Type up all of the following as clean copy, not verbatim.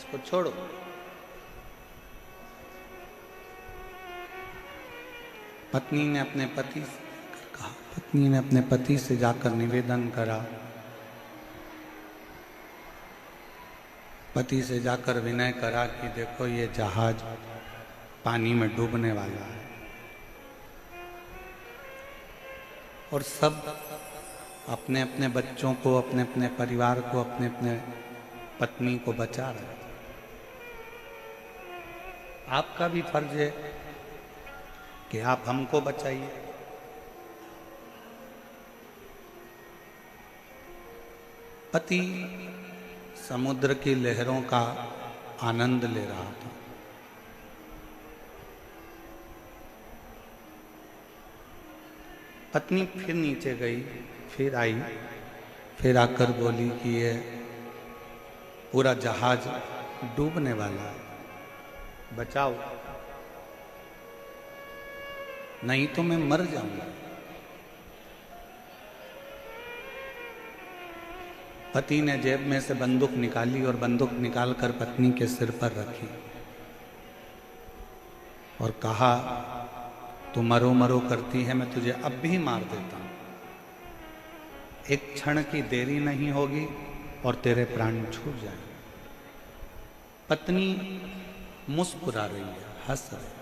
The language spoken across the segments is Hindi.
इसको छोड़ो। पत्नी ने अपने पति से कहा, पत्नी ने अपने पति से जाकर निवेदन करा, पति से जाकर विनय करा कि देखो ये जहाज पानी में डूबने वाला है और सब अपने अपने बच्चों को, अपने अपने परिवार को, अपने अपने पत्नी को बचा रहे हैं। आपका भी फर्ज है कि आप हमको बचाइए। पति समुद्र की लहरों का आनंद ले रहा था। पत्नी फिर नीचे गई, फिर आई, फिर आकर बोली कि ये पूरा जहाज डूबने वाला है, बचाओ, नहीं तो मैं मर जाऊंगा। पति ने जेब में से बंदूक निकाली और बंदूक निकालकर पत्नी के सिर पर रखी और कहा, तू मरो मरो करती है, मैं तुझे अब भी मार देता हूं। एक क्षण की देरी नहीं होगी और तेरे प्राण छूट जाएंगे। पत्नी मुस्कुरा रही है, हंस रही है।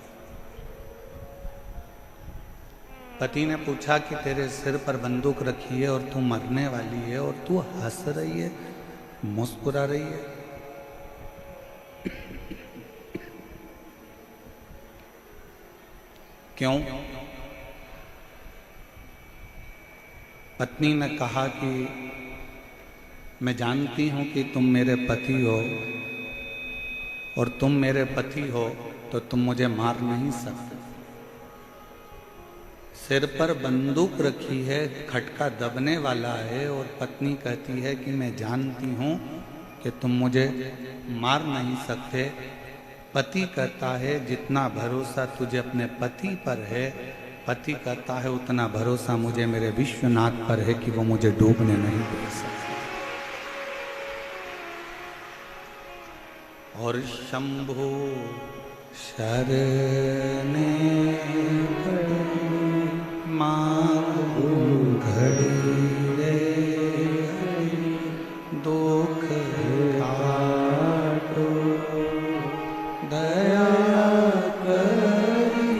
पति ने पूछा कि तेरे सिर पर बंदूक रखी है और तू मरने वाली है और तू हंस रही है, मुस्कुरा रही है। क्यों? पत्नी ने कहा कि मैं जानती हूं कि तुम मेरे पति हो और तुम मेरे पति हो तो तुम मुझे मार नहीं सकते। सिर पर बंदूक रखी है, खटका दबने वाला है और पत्नी कहती है कि मैं जानती हूं कि तुम मुझे मार नहीं सकते। पति कहता है जितना भरोसा तुझे अपने पति पर है, पति कहता है उतना भरोसा मुझे मेरे विश्वनाथ पर है कि वो मुझे डूबने नहीं दे सकते। और शंभु शरणे मांगू घड़ी रे, दुख काटो दया करी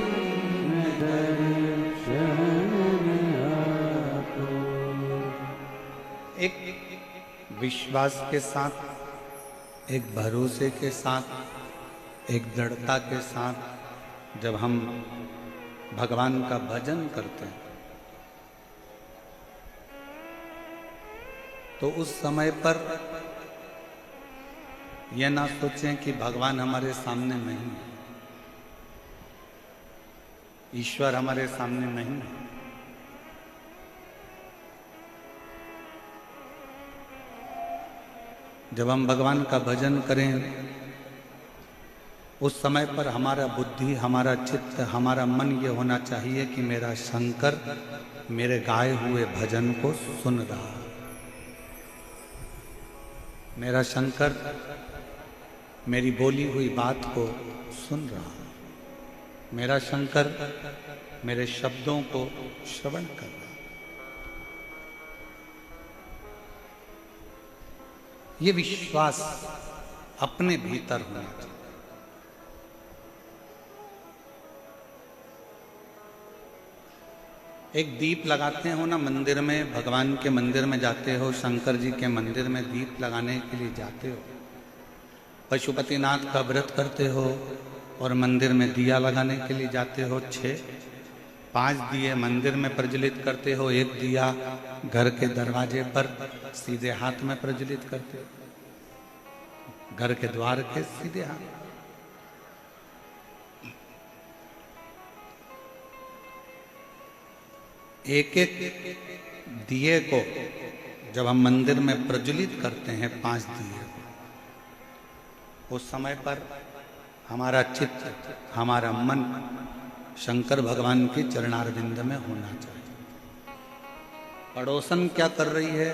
दर्शन आपो। एक विश्वास के साथ, एक भरोसे के साथ, एक दृढ़ता के साथ जब हम भगवान का भजन करते हैं तो उस समय पर यह ना सोचें कि भगवान हमारे सामने नहीं है, ईश्वर हमारे सामने नहीं है। जब हम भगवान का भजन करें उस समय पर हमारा बुद्धि, हमारा चित्त, हमारा मन ये होना चाहिए कि मेरा शंकर मेरे गाए हुए भजन को सुन रहा है, मेरा शंकर मेरी बोली हुई बात को सुन रहा है, मेरा शंकर मेरे शब्दों को श्रवण कर रहा है। ये विश्वास अपने भीतर होना चाहिए। एक दीप लगाते हो ना मंदिर में, भगवान के मंदिर में जाते हो, शंकर जी के मंदिर में दीप लगाने के लिए जाते हो, पशुपतिनाथ का व्रत करते हो और मंदिर में दिया लगाने के लिए जाते हो। 5 दिए मंदिर में प्रज्वलित करते हो, 1 दिया घर के दरवाजे पर सीधे हाथ में प्रज्वलित करते हो, घर के द्वार के सीधे हाथ। एक एक दिए को जब हम मंदिर में प्रज्वलित करते हैं, 5 दिए, उस समय पर हमारा चित्त, हमारा मन शंकर भगवान के चरणारविंद में होना चाहिए। पड़ोसन क्या कर रही है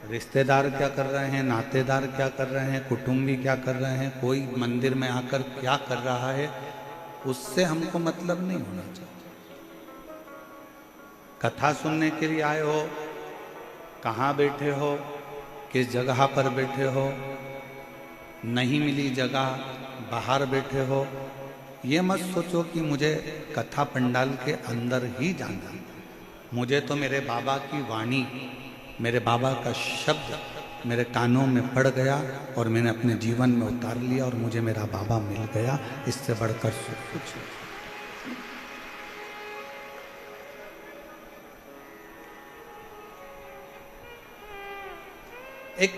रिश्तेदार क्या कर रहे हैं, नातेदार क्या कर रहे हैं, कुटुंबी क्या कर रहे हैं, कोई मंदिर में आकर क्या कर रहा है, उससे हमको मतलब नहीं होना चाहिए। कथा सुनने के लिए आए हो, कहाँ बैठे हो, किस जगह पर बैठे हो, नहीं मिली जगह बाहर बैठे हो, ये मत सोचो कि मुझे कथा पंडाल के अंदर ही जाना। मुझे तो मेरे बाबा की वाणी, मेरे बाबा का शब्द मेरे कानों में पड़ गया और मैंने अपने जीवन में उतार लिया और मुझे मेरा बाबा मिल गया। इससे बढ़कर सुख कुछ नहीं। एक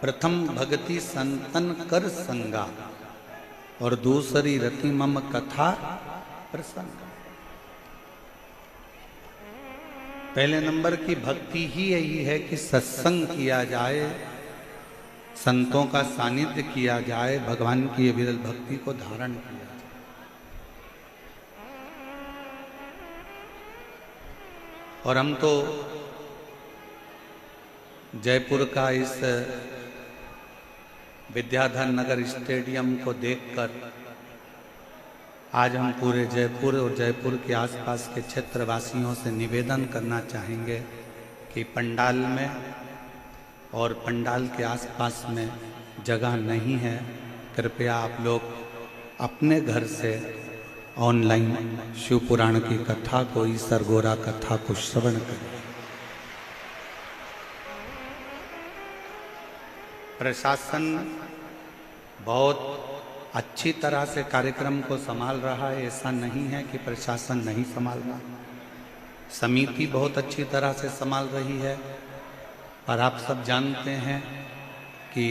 प्रथम भक्ति संतन कर संगा और दूसरी रति मम कथा प्रसंग। पहले नंबर की भक्ति ही यही है कि सत्संग किया जाए, संतों का सानिध्य किया जाए, भगवान की विरल भक्ति को धारण किया जाए। और हम तो जयपुर का इस विद्याधर नगर स्टेडियम को देखकर आज हम पूरे जयपुर और जयपुर के आसपास के क्षेत्रवासियों से निवेदन करना चाहेंगे कि पंडाल में और पंडाल के आसपास में जगह नहीं है, कृपया आप लोग अपने घर से ऑनलाइन शिव पुराण की कथा को, ईसर गोरा कथा को श्रवण करें। प्रशासन बहुत अच्छी तरह से कार्यक्रम को संभाल रहा है, ऐसा नहीं है कि प्रशासन नहीं संभाल रहा। समिति बहुत अच्छी तरह से संभाल रही है, पर आप सब जानते हैं कि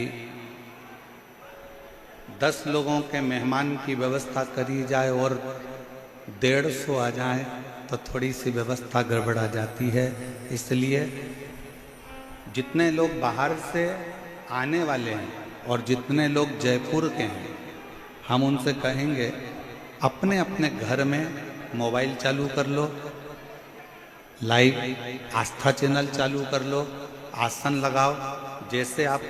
10 लोगों के मेहमान की व्यवस्था करी जाए और 150 आ जाए तो थोड़ी सी व्यवस्था गड़बड़ा जाती है। इसलिए जितने लोग बाहर से आने वाले हैं और जितने लोग जयपुर के हैं, हम उनसे कहेंगे अपने अपने घर में मोबाइल चालू कर लो, लाइव आस्था चैनल चालू कर लो, आसन लगाओ। जैसे आप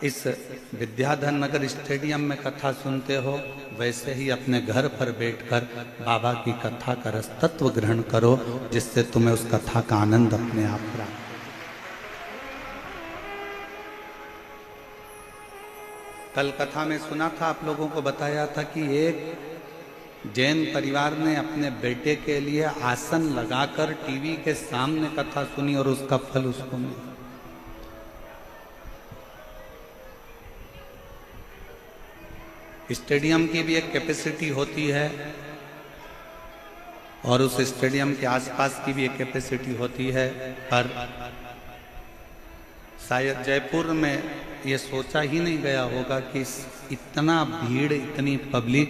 इस विद्याधर नगर स्टेडियम में कथा सुनते हो, वैसे ही अपने घर पर बैठकर बाबा की कथा का रस तत्व ग्रहण करो, जिससे तुम्हें उस कथा का आनंद अपने आप प्राप्त। कल कथा में सुना था, आप लोगों को बताया था कि एक जैन परिवार ने अपने बेटे के लिए आसन लगाकर टीवी के सामने कथा सुनी और उसका फल उसको मिला। स्टेडियम की भी एक कैपेसिटी होती है और उस स्टेडियम के आसपास की भी एक कैपेसिटी होती है, पर शायद जयपुर में ये सोचा ही नहीं गया होगा कि इतना भीड़, इतनी पब्लिक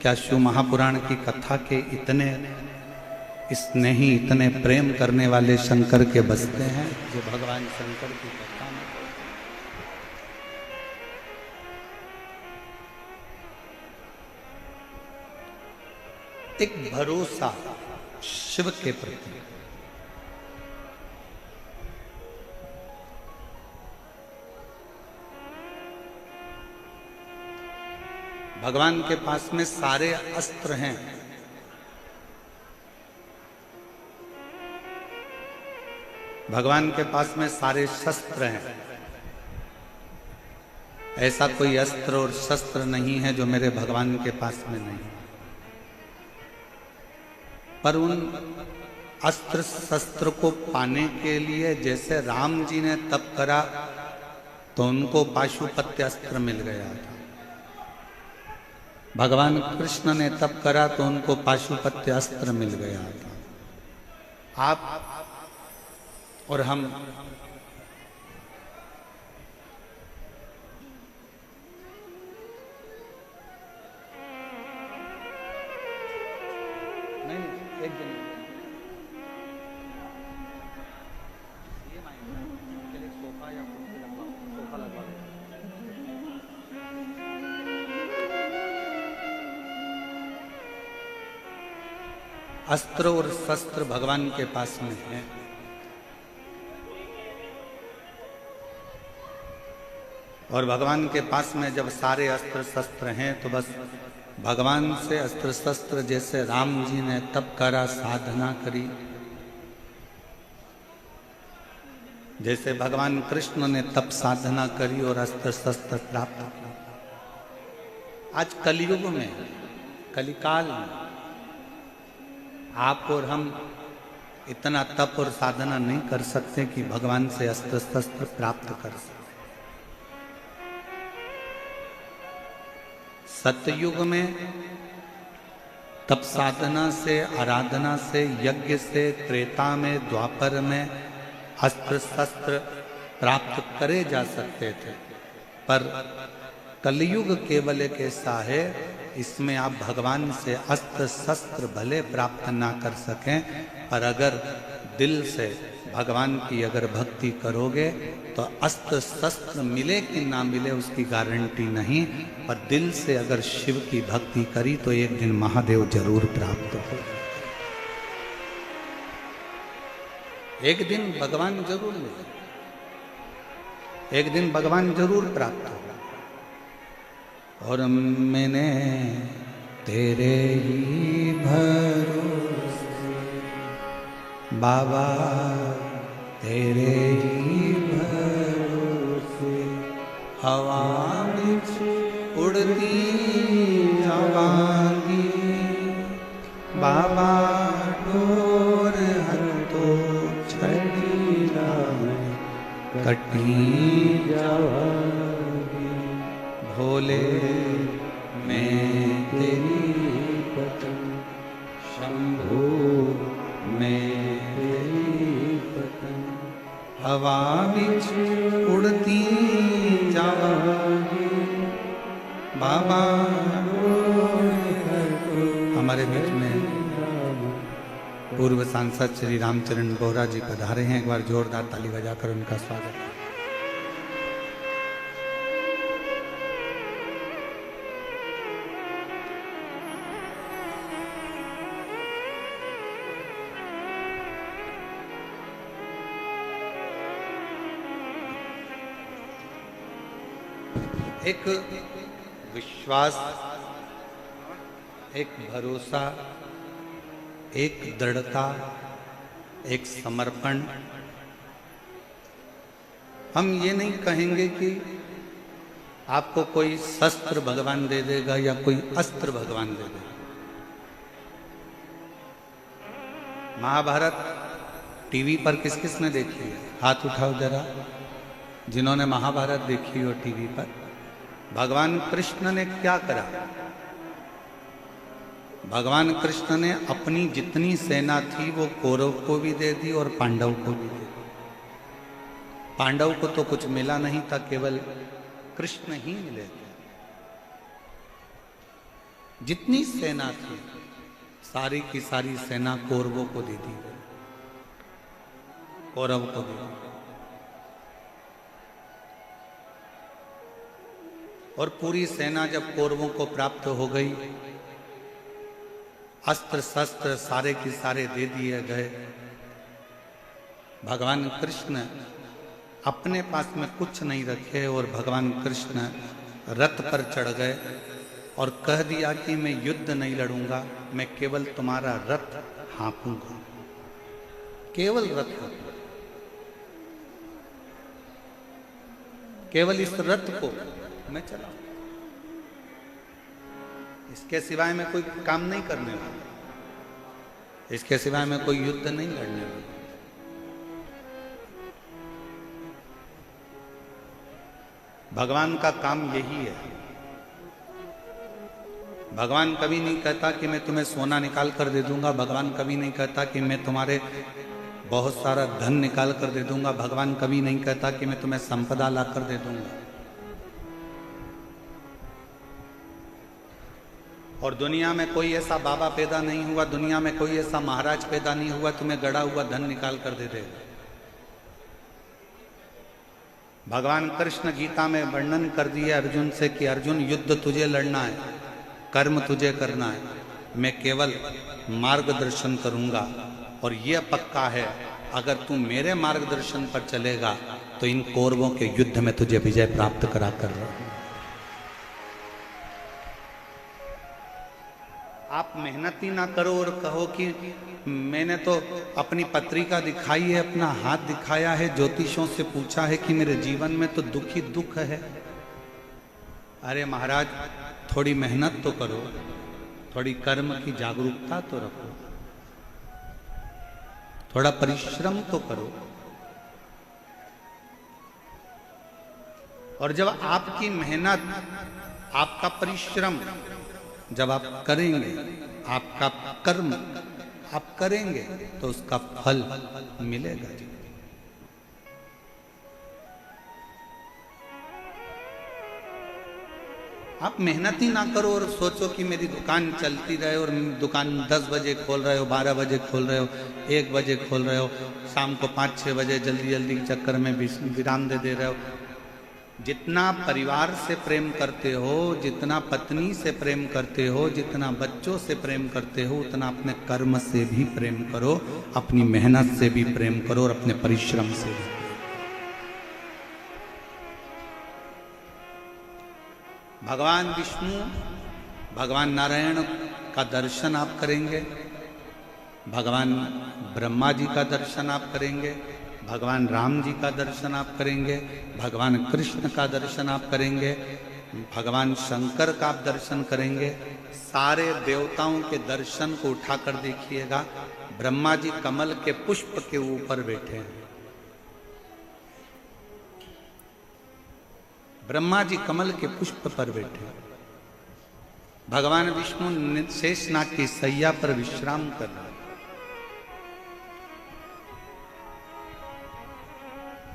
क्या शिव महापुराण की कथा के इतने स्नेही, इतने प्रेम करने वाले शंकर के बसते हैं, जो भगवान शंकर की कथा में एक भरोसा शिव के प्रति। भगवान के पास में सारे अस्त्र हैं, भगवान के पास में सारे शस्त्र हैं। ऐसा कोई अस्त्र और शस्त्र नहीं है जो मेरे भगवान के पास में नहीं। पर उन अस्त्र शस्त्र को पाने के लिए जैसे राम जी ने तप करा तो उनको पाशुपत्य अस्त्र मिल गया था, भगवान कृष्ण ने तप करा तो उनको पाशुपत्य अस्त्र मिल गया था। आप और हम नहीं, एक दिन ये माइंड के लिए सोफा या कुर्सी लगवा, सोफा लगवा। अस्त्र और शस्त्र भगवान के पास में है, और भगवान के पास में जब सारे अस्त्र शस्त्र हैं तो बस भगवान से अस्त्र शस्त्र, जैसे राम जी ने तप करा, साधना करी, जैसे भगवान कृष्ण ने तप साधना करी और अस्त्र शस्त्र प्राप्त किया। आज कलयुग में, कलिकाल में आप और हम इतना तप और साधना नहीं कर सकते कि भगवान से अस्त्र शस्त्र प्राप्त कर सकें। सतयुग में तप साधना से, आराधना से, यज्ञ से, त्रेता में, द्वापर में अस्त्र शस्त्र प्राप्त करे जा सकते थे, पर कलयुग केवल एक ऐसा है, इसमें आप भगवान से अस्त्र शस्त्र भले प्राप्त ना कर सकें, पर अगर दिल से भगवान की अगर भक्ति करोगे तो अस्त्र शस्त्र मिले कि ना मिले उसकी गारंटी नहीं, पर दिल से अगर शिव की भक्ति करी तो एक दिन महादेव जरूर प्राप्त हो। एक दिन भगवान जरूर मिले, एक दिन भगवान जरूर प्राप्त हो। और मैंने तेरे ही भरोसे बाबा, तेरे ही भरोसे हवा में उड़ती जावांगी बाबा, डोर हतो छड़ी कटी जावांगी, भोले मैं तेरी पतंग, शंभू मैं तेरी पतंग, हवा बिच उड़ती जावांगी बाबा। हमारे बीच में पूर्व सांसद श्री रामचरण बोहरा जी पधारे हैं, एक बार जोरदार ताली बजाकर उनका स्वागत। एक विश्वास, एक भरोसा, एक दृढ़ता, एक समर्पण। हम ये नहीं कहेंगे कि आपको कोई शस्त्र भगवान दे देगा या कोई अस्त्र भगवान दे देगा। महाभारत टीवी पर किस किस ने देखी है? हाथ उठाओ जरा, जिन्होंने महाभारत देखी हो टीवी पर। भगवान कृष्ण ने क्या करा? भगवान कृष्ण ने अपनी जितनी सेना थी वो कौरव को भी दे दी और पांडव को भी दे दी। पांडव को तो कुछ मिला नहीं था, केवल कृष्ण ही मिले थे। जितनी सेना थी सारी की सारी सेना कौरवों को दे दी, कौरव को दे दी। और पूरी सेना जब कौरवों को प्राप्त हो गई, अस्त्र शस्त्र सारे के सारे दे दिए गए, भगवान कृष्ण अपने पास में कुछ नहीं रखे और भगवान कृष्ण रथ पर चढ़ गए और कह दिया कि मैं युद्ध नहीं लड़ूंगा, मैं केवल तुम्हारा रथ हाँकूंगा, केवल रथ, केवल इस रथ को मैं चलाऊं, इसके सिवाय मैं कोई काम नहीं करने वाला, इसके सिवाय मैं कोई युद्ध नहीं लड़ने वाला। भगवान का काम यही है। भगवान कभी नहीं कहता कि मैं तुम्हें सोना निकाल कर दे दूंगा, भगवान कभी नहीं कहता कि मैं तुम्हारे बहुत सारा धन निकाल कर दे दूंगा, भगवान कभी नहीं कहता कि मैं तुम्हें संपदा ला कर दे दूंगा। और दुनिया में कोई ऐसा बाबा पैदा नहीं हुआ, दुनिया में कोई ऐसा महाराज पैदा नहीं हुआ तुम्हें गड़ा हुआ धन निकाल कर दे देगा। भगवान कृष्ण गीता में वर्णन कर दिए अर्जुन से कि अर्जुन युद्ध तुझे लड़ना है, कर्म तुझे करना है, मैं केवल मार्गदर्शन करूंगा। और यह पक्का है अगर तू मेरे मार्गदर्शन पर चलेगा तो इन कौरवों के युद्ध में तुझे विजय प्राप्त करा कर रहा हूं। आप मेहनत ही ना करो और कहो कि मैंने तो अपनी पत्रिका दिखाई है, अपना हाथ दिखाया है, ज्योतिषों से पूछा है कि मेरे जीवन में तो दुख ही दुख है। अरे महाराज, थोड़ी मेहनत तो करो, थोड़ी कर्म की जागरूकता तो रखो, थोड़ा परिश्रम तो करो। और जब आपकी मेहनत, आपका परिश्रम जब आप करेंगे, आपका कर्म आप करेंगे तो उसका फल मिलेगा। आप मेहनत ही ना करो और सोचो कि मेरी दुकान चलती रहे, और दुकान 10 बजे खोल रहे हो, 12 बजे खोल रहे हो, 1 बजे खोल रहे हो, शाम को 5-6 बजे जल्दी जल्दी के चक्कर में विराम दे रहे हो। जितना परिवार से प्रेम करते हो, जितना पत्नी से प्रेम करते हो, जितना बच्चों से प्रेम करते हो, उतना अपने कर्म से भी प्रेम करो, अपनी मेहनत से भी प्रेम करो और अपने परिश्रम से भी। भगवान विष्णु, भगवान नारायण का दर्शन आप करेंगे, भगवान ब्रह्मा जी का दर्शन आप करेंगे, भगवान राम जी का दर्शन आप करेंगे, भगवान कृष्ण का दर्शन आप करेंगे, भगवान शंकर का आप दर्शन करेंगे। सारे देवताओं के दर्शन को उठाकर देखिएगा, ब्रह्मा जी कमल के पुष्प के ऊपर बैठे हैं। ब्रह्मा जी कमल के पुष्प पर बैठे, भगवान विष्णु शेषनाग की सैया पर विश्राम कर रहे।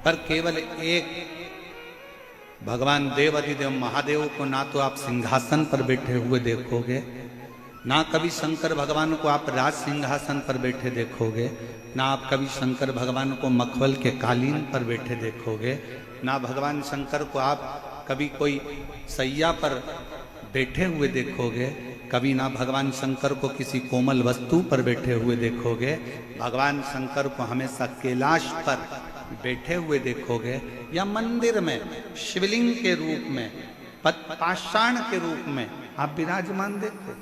पर केवल एक भगवान देव अधिदेव महादेव को ना तो आप सिंहासन पर बैठे हुए देखोगे, ना कभी शंकर भगवान को आप राज सिंहासन पर बैठे देखोगे, ना आप कभी शंकर भगवान को मखमल के कालीन पर बैठे देखोगे, ना भगवान शंकर को आप कभी कोई सैया पर बैठे हुए देखोगे, कभी ना भगवान शंकर को किसी कोमल वस्तु पर बैठे हुए देखोगे। भगवान शंकर को हमेशा कैलाश पर बैठे हुए देखोगे, या मंदिर में शिवलिंग के रूप में, पाषाण के रूप में आप विराजमान देखो।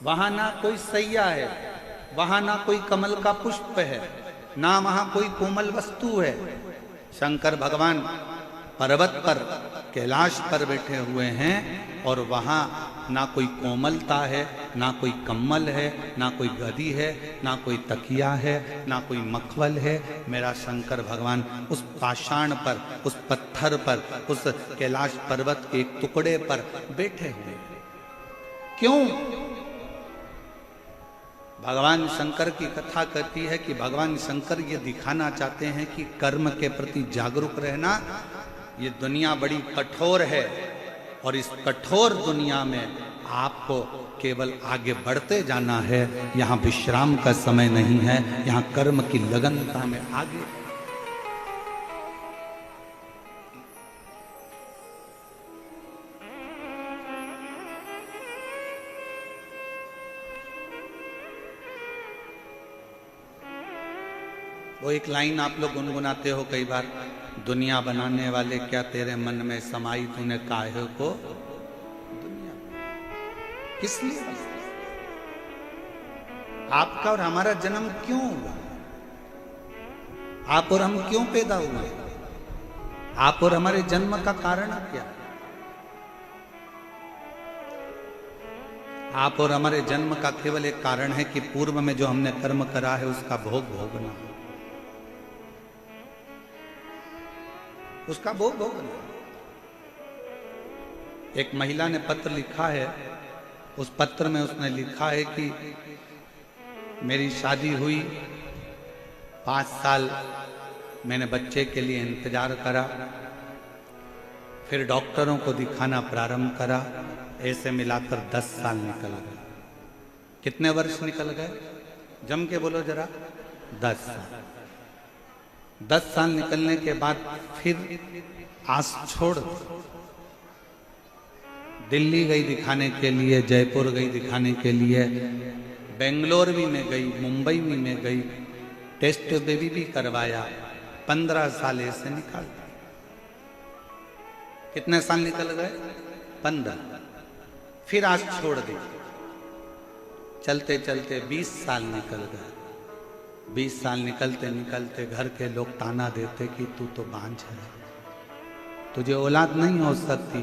वहां ना कोई सैया है, वहां ना कोई कमल का पुष्प है, ना वहां कोई कोमल वस्तु है। शंकर भगवान पर्वत पर, कैलाश पर बैठे हुए हैं, और वहां ना कोई कोमलता है, ना कोई कम्मल है, ना कोई गदी है, ना कोई तकिया है, ना कोई मखमल है। मेरा शंकर भगवान उस पाषाण पर, उस पत्थर पर, उस कैलाश पर्वत के एक टुकड़े पर बैठे हुए। क्यों? भगवान शंकर की कथा कहती है कि भगवान शंकर ये दिखाना चाहते हैं कि कर्म के प्रति जागरूक रहना। ये दुनिया बड़ी कठोर है, और इस कठोर दुनिया में आपको केवल आगे बढ़ते जाना है। यहाँ विश्राम का समय नहीं है, यहाँ कर्म की लगनता में आगे। वो एक लाइन आप लोग गुनगुनाते हो कई बार, दुनिया बनाने वाले क्या तेरे मन में समाई तूने काहे को दुनिया। किस लिए? आपका और हमारा जन्म क्यों हुआ? आप और हम क्यों पैदा हुए? आप और हमारे जन्म का कारण क्या? आप और हमारे जन्म का केवल एक कारण है कि पूर्व में जो हमने कर्म करा है उसका भोग भोगना, उसका भोग भोगना। एक महिला ने पत्र लिखा है, उस पत्र में उसने लिखा है कि मेरी शादी हुई, 5 साल मैंने बच्चे के लिए इंतजार करा, फिर डॉक्टरों को दिखाना प्रारंभ करा, ऐसे मिलाकर 10 साल निकल गए। कितने वर्ष निकल गए? जम के बोलो जरा। 10 साल। 10 साल निकलने के बाद फिर आस छोड़ दिल्ली गई दिखाने के लिए, जयपुर गई दिखाने के लिए, बेंगलोर भी मैं गई, मुंबई भी मैं गई, टेस्ट बेबी भी करवाया, 15 साल ऐसे निकाल दिए। कितने साल निकल गए? 15। फिर आज छोड़ दी, चलते चलते 20 साल निकल गए। 20 साल निकलते निकलते घर के लोग ताना देते कि तू तो बांझ है, तुझे औलाद नहीं हो सकती,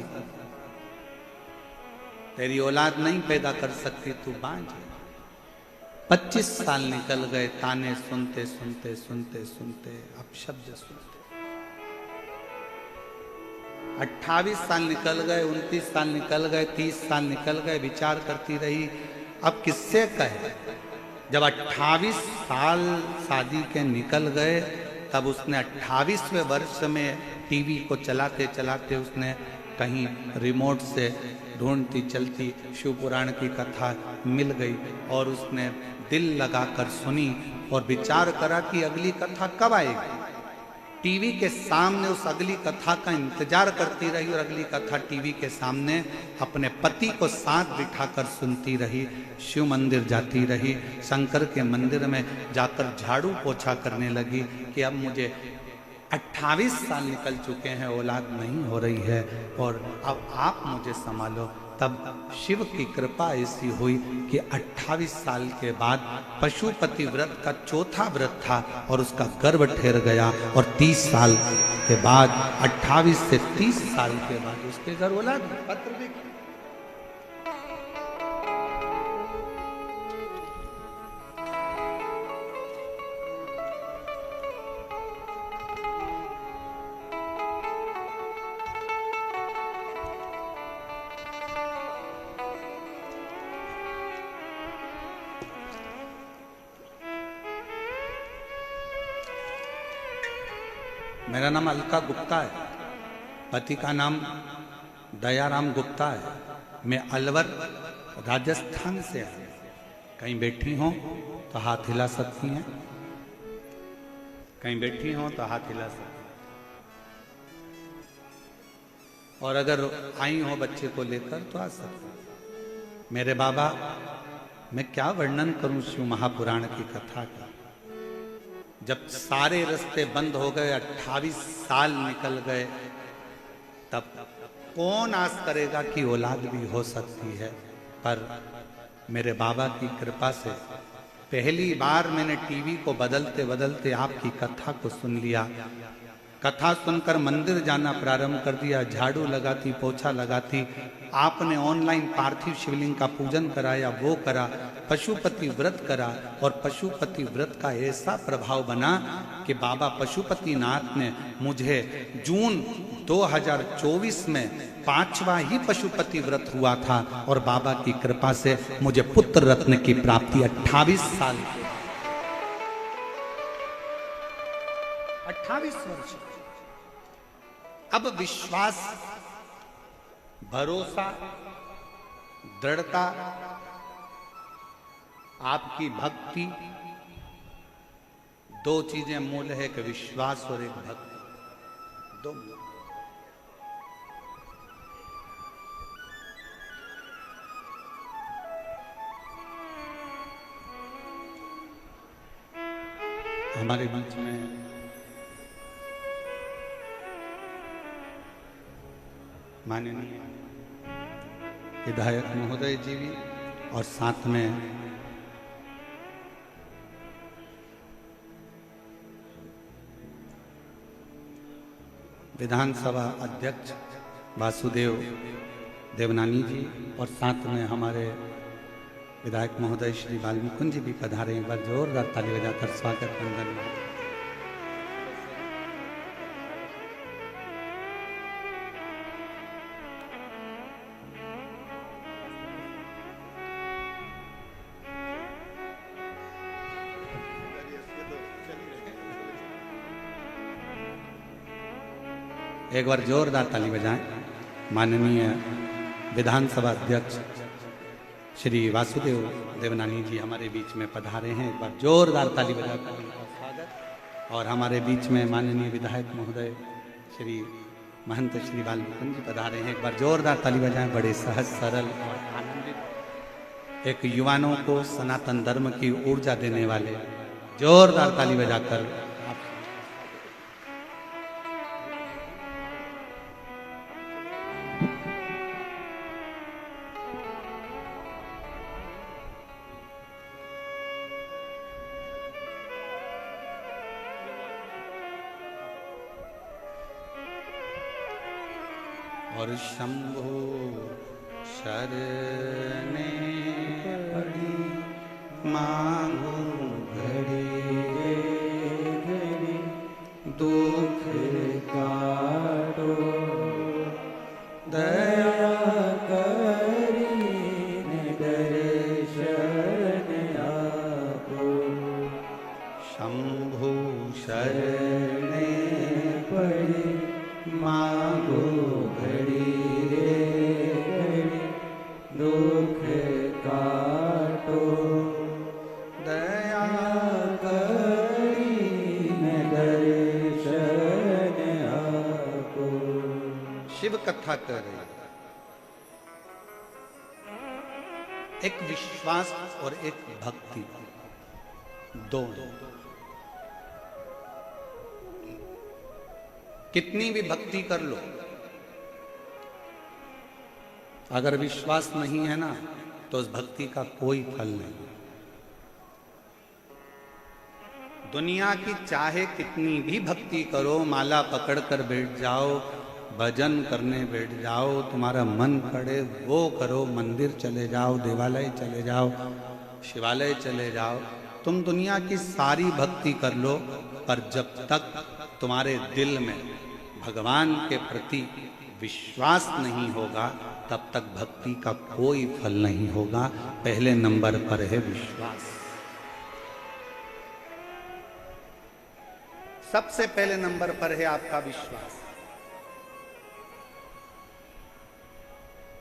तेरी औलाद नहीं पैदा कर सकती, तू बांझ है। 25 साल निकल गए, ताने सुनते सुनते सुनते सुनते, अपशब्द सुनते। 28 साल निकल गए, 29 साल निकल गए, 30 साल निकल गए, विचार करती रही अब किससे कहे। जब 28 साल शादी के निकल गए, तब उसने 28वें वर्ष में टीवी को चलाते चलाते उसने कहीं रिमोट से ढूंढती चलती शिव पुराण की कथा मिल गई और उसने दिल लगाकर सुनी और विचार करा कि अगली कथा कब आएगी। टीवी के सामने उस अगली कथा का इंतजार करती रही और अगली कथा टीवी के सामने अपने पति को साथ बिठाकर सुनती रही। शिव मंदिर जाती रही, शंकर के मंदिर में जाकर झाड़ू पोछा करने लगी कि अब मुझे 28 साल निकल चुके हैं, औलाद नहीं हो रही है और अब आप मुझे संभालो। तब शिव की कृपा ऐसी हुई कि 28 साल के बाद पशुपति व्रत का चौथा व्रत था और उसका गर्भ ठहर गया और 30 साल के बाद 28 से 30 साल के बाद उसके घर औलाद पत्र भी। मेरा नाम अलका गुप्ता है, पति का नाम दयाराम गुप्ता है। मैं अलवर राजस्थान से आया। कहीं बैठी हो तो हाथ हिला सकती हैं, कहीं बैठी हो तो हाथ हिला सकती हैं। और अगर आई हो बच्चे को लेकर तो आ सकती। मेरे बाबा, मैं क्या वर्णन करूं शिव महापुराण की कथा का। जब सारे रास्ते बंद हो गए, 28 साल निकल गए, तब कौन आस करेगा कि औलाद भी हो सकती है। पर मेरे बाबा की कृपा से पहली बार मैंने टीवी को बदलते बदलते आपकी कथा को सुन लिया। कथा सुनकर मंदिर जाना प्रारंभ कर दिया, झाड़ू लगाती, पोछा लगाती। आपने ऑनलाइन पार्थिव शिवलिंग का पूजन कराया, वो करा, पशुपति व्रत करा और पशुपति व्रत का ऐसा प्रभाव बना कि बाबा पशुपति नाथ ने मुझे जून 2024 में 5वां ही पशुपति व्रत हुआ था और बाबा की कृपा से मुझे पुत्र रत्न की प्राप्ति 28 साल 28 वर्ष। अब विश्वास, भरोसा, दृढ़ता, आपकी भक्ति, दो चीजें मूल है कि विश्वास और एक भक्ति, दो मूल। हमारे बीच में माननीय विधायक महोदय जी भी और साथ में विधानसभा अध्यक्ष वासुदेव देवनानी जी और साथ में हमारे विधायक महोदय श्री वाल्मीकि जी भी पधारे। एक बार जोरदार ताली बजाकर स्वागत वंदन। एक बार जोरदार ताली बजाएं। माननीय विधानसभा अध्यक्ष श्री वासुदेव देवनानी जी हमारे बीच में पधारे हैं। एक बार जोरदार ताली बजाकर उनका स्वागत। और हमारे बीच में माननीय विधायक महोदय श्री महंत श्री वाल्मीकि जी पधारे हैं। एक बार जोरदार ताली बजाएं। बड़े सहज, सरल और आनंदित एक युवानों को सनातन धर्म की ऊर्जा देने वाले जोरदार ताली बजाकर और शंभो शरणे पड़ी मांगो घड़ी घड़ी दुख काटो दया करी दर्शन आपो शंभो शरणे पड़ी मांगो दुख काटो दया करी दर्शन आपो। शिव कथा कर रही है। एक विश्वास और एक भक्ति, दोनों। कितनी भी भक्ति कर लो, अगर विश्वास नहीं है ना तो उस भक्ति का कोई फल नहीं। दुनिया की चाहे कितनी भी भक्ति करो, माला पकड़कर बैठ जाओ, भजन करने बैठ जाओ, तुम्हारा मन करे वो करो, मंदिर चले जाओ, देवालय चले जाओ, शिवालय चले जाओ, तुम दुनिया की सारी भक्ति कर लो, पर जब तक तुम्हारे दिल में भगवान के प्रति विश्वास नहीं होगा तब तक भक्ति का कोई फल नहीं होगा। पहले नंबर पर है विश्वास। सबसे पहले नंबर पर है आपका विश्वास,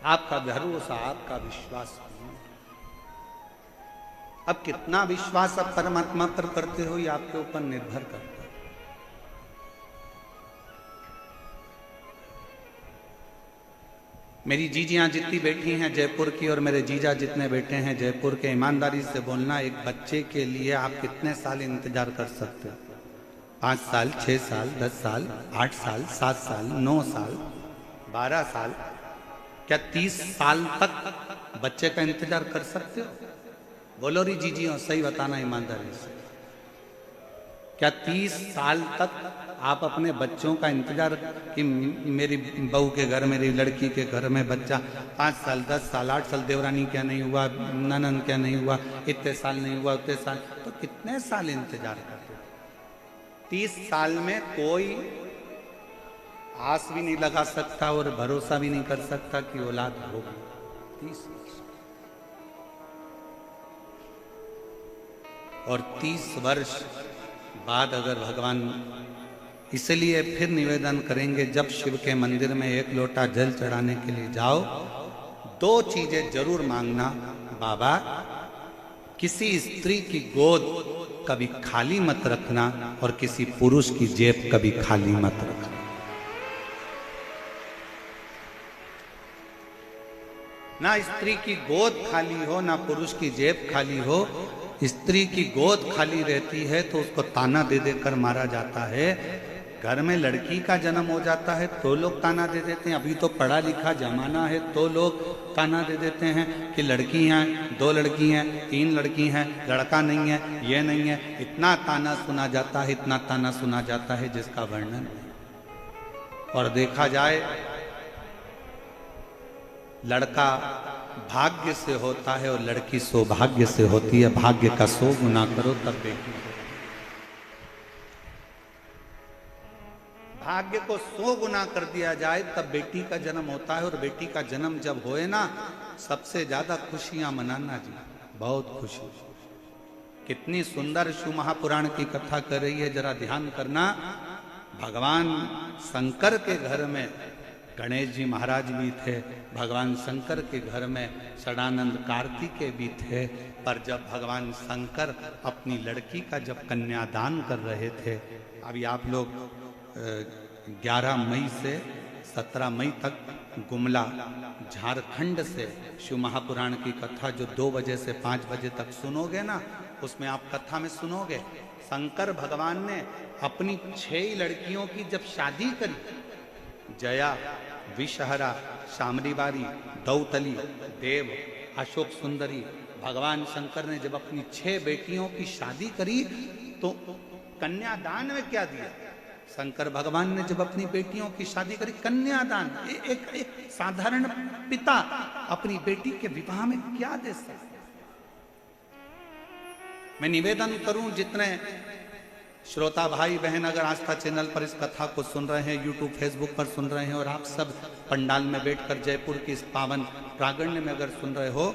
आपका भरोसा, आपका विश्वास। अब कितना विश्वास आप परमात्मा पर करते हो ये आपके ऊपर निर्भर करता है। मेरी जीजियां जितनी बैठी हैं जयपुर की और मेरे जीजा जितने बैठे हैं जयपुर के, ईमानदारी से बोलना, एक बच्चे के लिए आप कितने साल इंतजार कर सकते हो? 5 साल, 6 साल, 10 साल, 8 साल, 7 साल, 9 साल, 12 साल, क्या 30 साल तक बच्चे का इंतजार कर सकते हो? बोलो री जीजियों, सही बताना ईमानदारी से, क्या 30 साल तक आप अपने बच्चों का इंतजार कि मेरी बहू के घर, मेरी लड़की के घर में बच्चा 5 साल, 10 साल, 8 साल, देवरानी क्या नहीं हुआ, ननन क्या नहीं हुआ, इतने साल नहीं हुआ, उतने साल, तो कितने साल इंतजार करते? 30 साल में कोई आस भी नहीं लगा सकता और भरोसा भी नहीं कर सकता कि औलाद होगी। 30 और 30 वर्ष बाद अगर भगवान, इसलिए फिर निवेदन करेंगे, जब शिव के मंदिर में 1 लोटा जल चढ़ाने के लिए जाओ, 2 चीजें जरूर मांगना। बाबा, किसी स्त्री की गोद कभी खाली मत रखना और किसी पुरुष की जेब कभी खाली मत रखना। ना स्त्री की गोद खाली हो, ना पुरुष की जेब खाली हो। स्त्री की गोद खाली रहती है तो उसको ताना दे देकर मारा जाता है। घर में लड़की का जन्म हो जाता है तो लोग ताना दे देते हैं। अभी तो पढ़ा लिखा जमाना है तो लोग ताना दे देते हैं कि लड़की हैं, 2 लड़की हैं, 3 लड़की हैं, लड़का नहीं है, ये नहीं है। इतना ताना सुना जाता है, इतना ताना सुना जाता है जिसका वर्णन नहीं। और देखा जाए, लड़का भाग्य से होता है और लड़की सौभाग्य से होती है। भाग्य का 100 गुना करो तब बेटी। भाग्य को 100 गुना कर दिया जाए तब बेटी का जन्म होता है। और बेटी का जन्म जब होए ना, सबसे ज्यादा खुशियां मनाना जी, बहुत खुशी। कितनी सुंदर शिव महापुराण की कथा कर रही है, जरा ध्यान करना। भगवान शंकर के घर में गणेश जी महाराज भी थे, भगवान शंकर के घर में षडानंद कार्तिकेय भी थे। पर जब भगवान शंकर अपनी लड़की का जब कन्यादान कर रहे थे, अभी आप लोग 11 मई से 17 मई तक गुमला झारखंड से शिव महापुराण की कथा जो 2 बजे से 5 बजे तक सुनोगे ना, उसमें आप कथा में सुनोगे शंकर भगवान ने अपनी 6 लड़कियों की जब शादी करी, जया, विषहरा, शामरीबारी, दौतली, देव, अशोक सुंदरी, भगवान शंकर ने जब अपनी 6 बेटियों की शादी करी तो कन्यादान में क्या दिया? शंकर भगवान ने जब अपनी बेटियों की शादी करी, कन्यादान। एक साधारण पिता अपनी बेटी के विवाह में क्या दे सकता? मैं निवेदन करूं, जितने श्रोता भाई बहन अगर आस्था चैनल पर इस कथा को सुन रहे हैं, यूट्यूब फेसबुक पर सुन रहे हैं, और आप सब पंडाल में बैठकर जयपुर की इस पावन प्रांगण में अगर सुन रहे हो,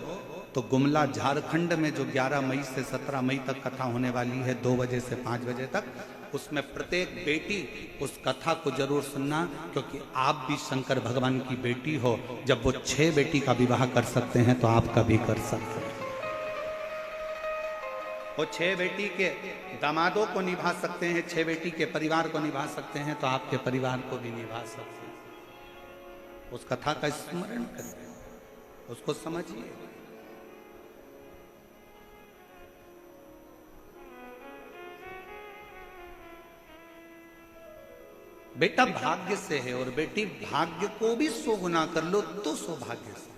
तो गुमला झारखंड में जो 11 मई से 17 मई तक कथा होने वाली है 2 बजे से 5 बजे तक, उसमें प्रत्येक बेटी उस कथा को जरूर सुनना, क्योंकि आप भी शंकर भगवान की बेटी हो। जब वो 6 बेटी का विवाह कर सकते हैं तो आप का भी कर सकते हैं। वो 6 बेटी के दामादों को निभा सकते हैं, 6 बेटी के परिवार को निभा सकते हैं, तो आपके परिवार को भी निभा सकते हैं। उस कथा का स्मरण करें, उसको समझिए। बेटा भाग्य से है और बेटी भाग्य को भी 100 गुना कर लो तो सौभाग्य से।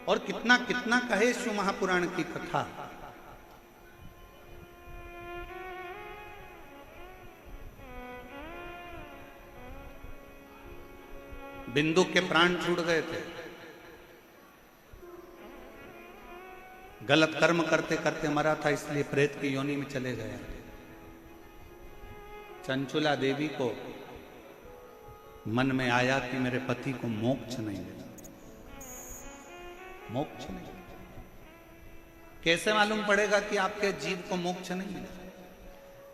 और कितना कितना कहे शिव महापुराण की कथा। बिंदु के प्राण छूट गए थे, गलत कर्म करते करते मरा था, इसलिए प्रेत की योनि में चले गया। चंचुला देवी को मन में आया कि मेरे पति को मोक्ष नहीं मिला, मोक्ष नहीं। कैसे मालूम पड़ेगा कि आपके जीव को मोक्ष नहीं मिला?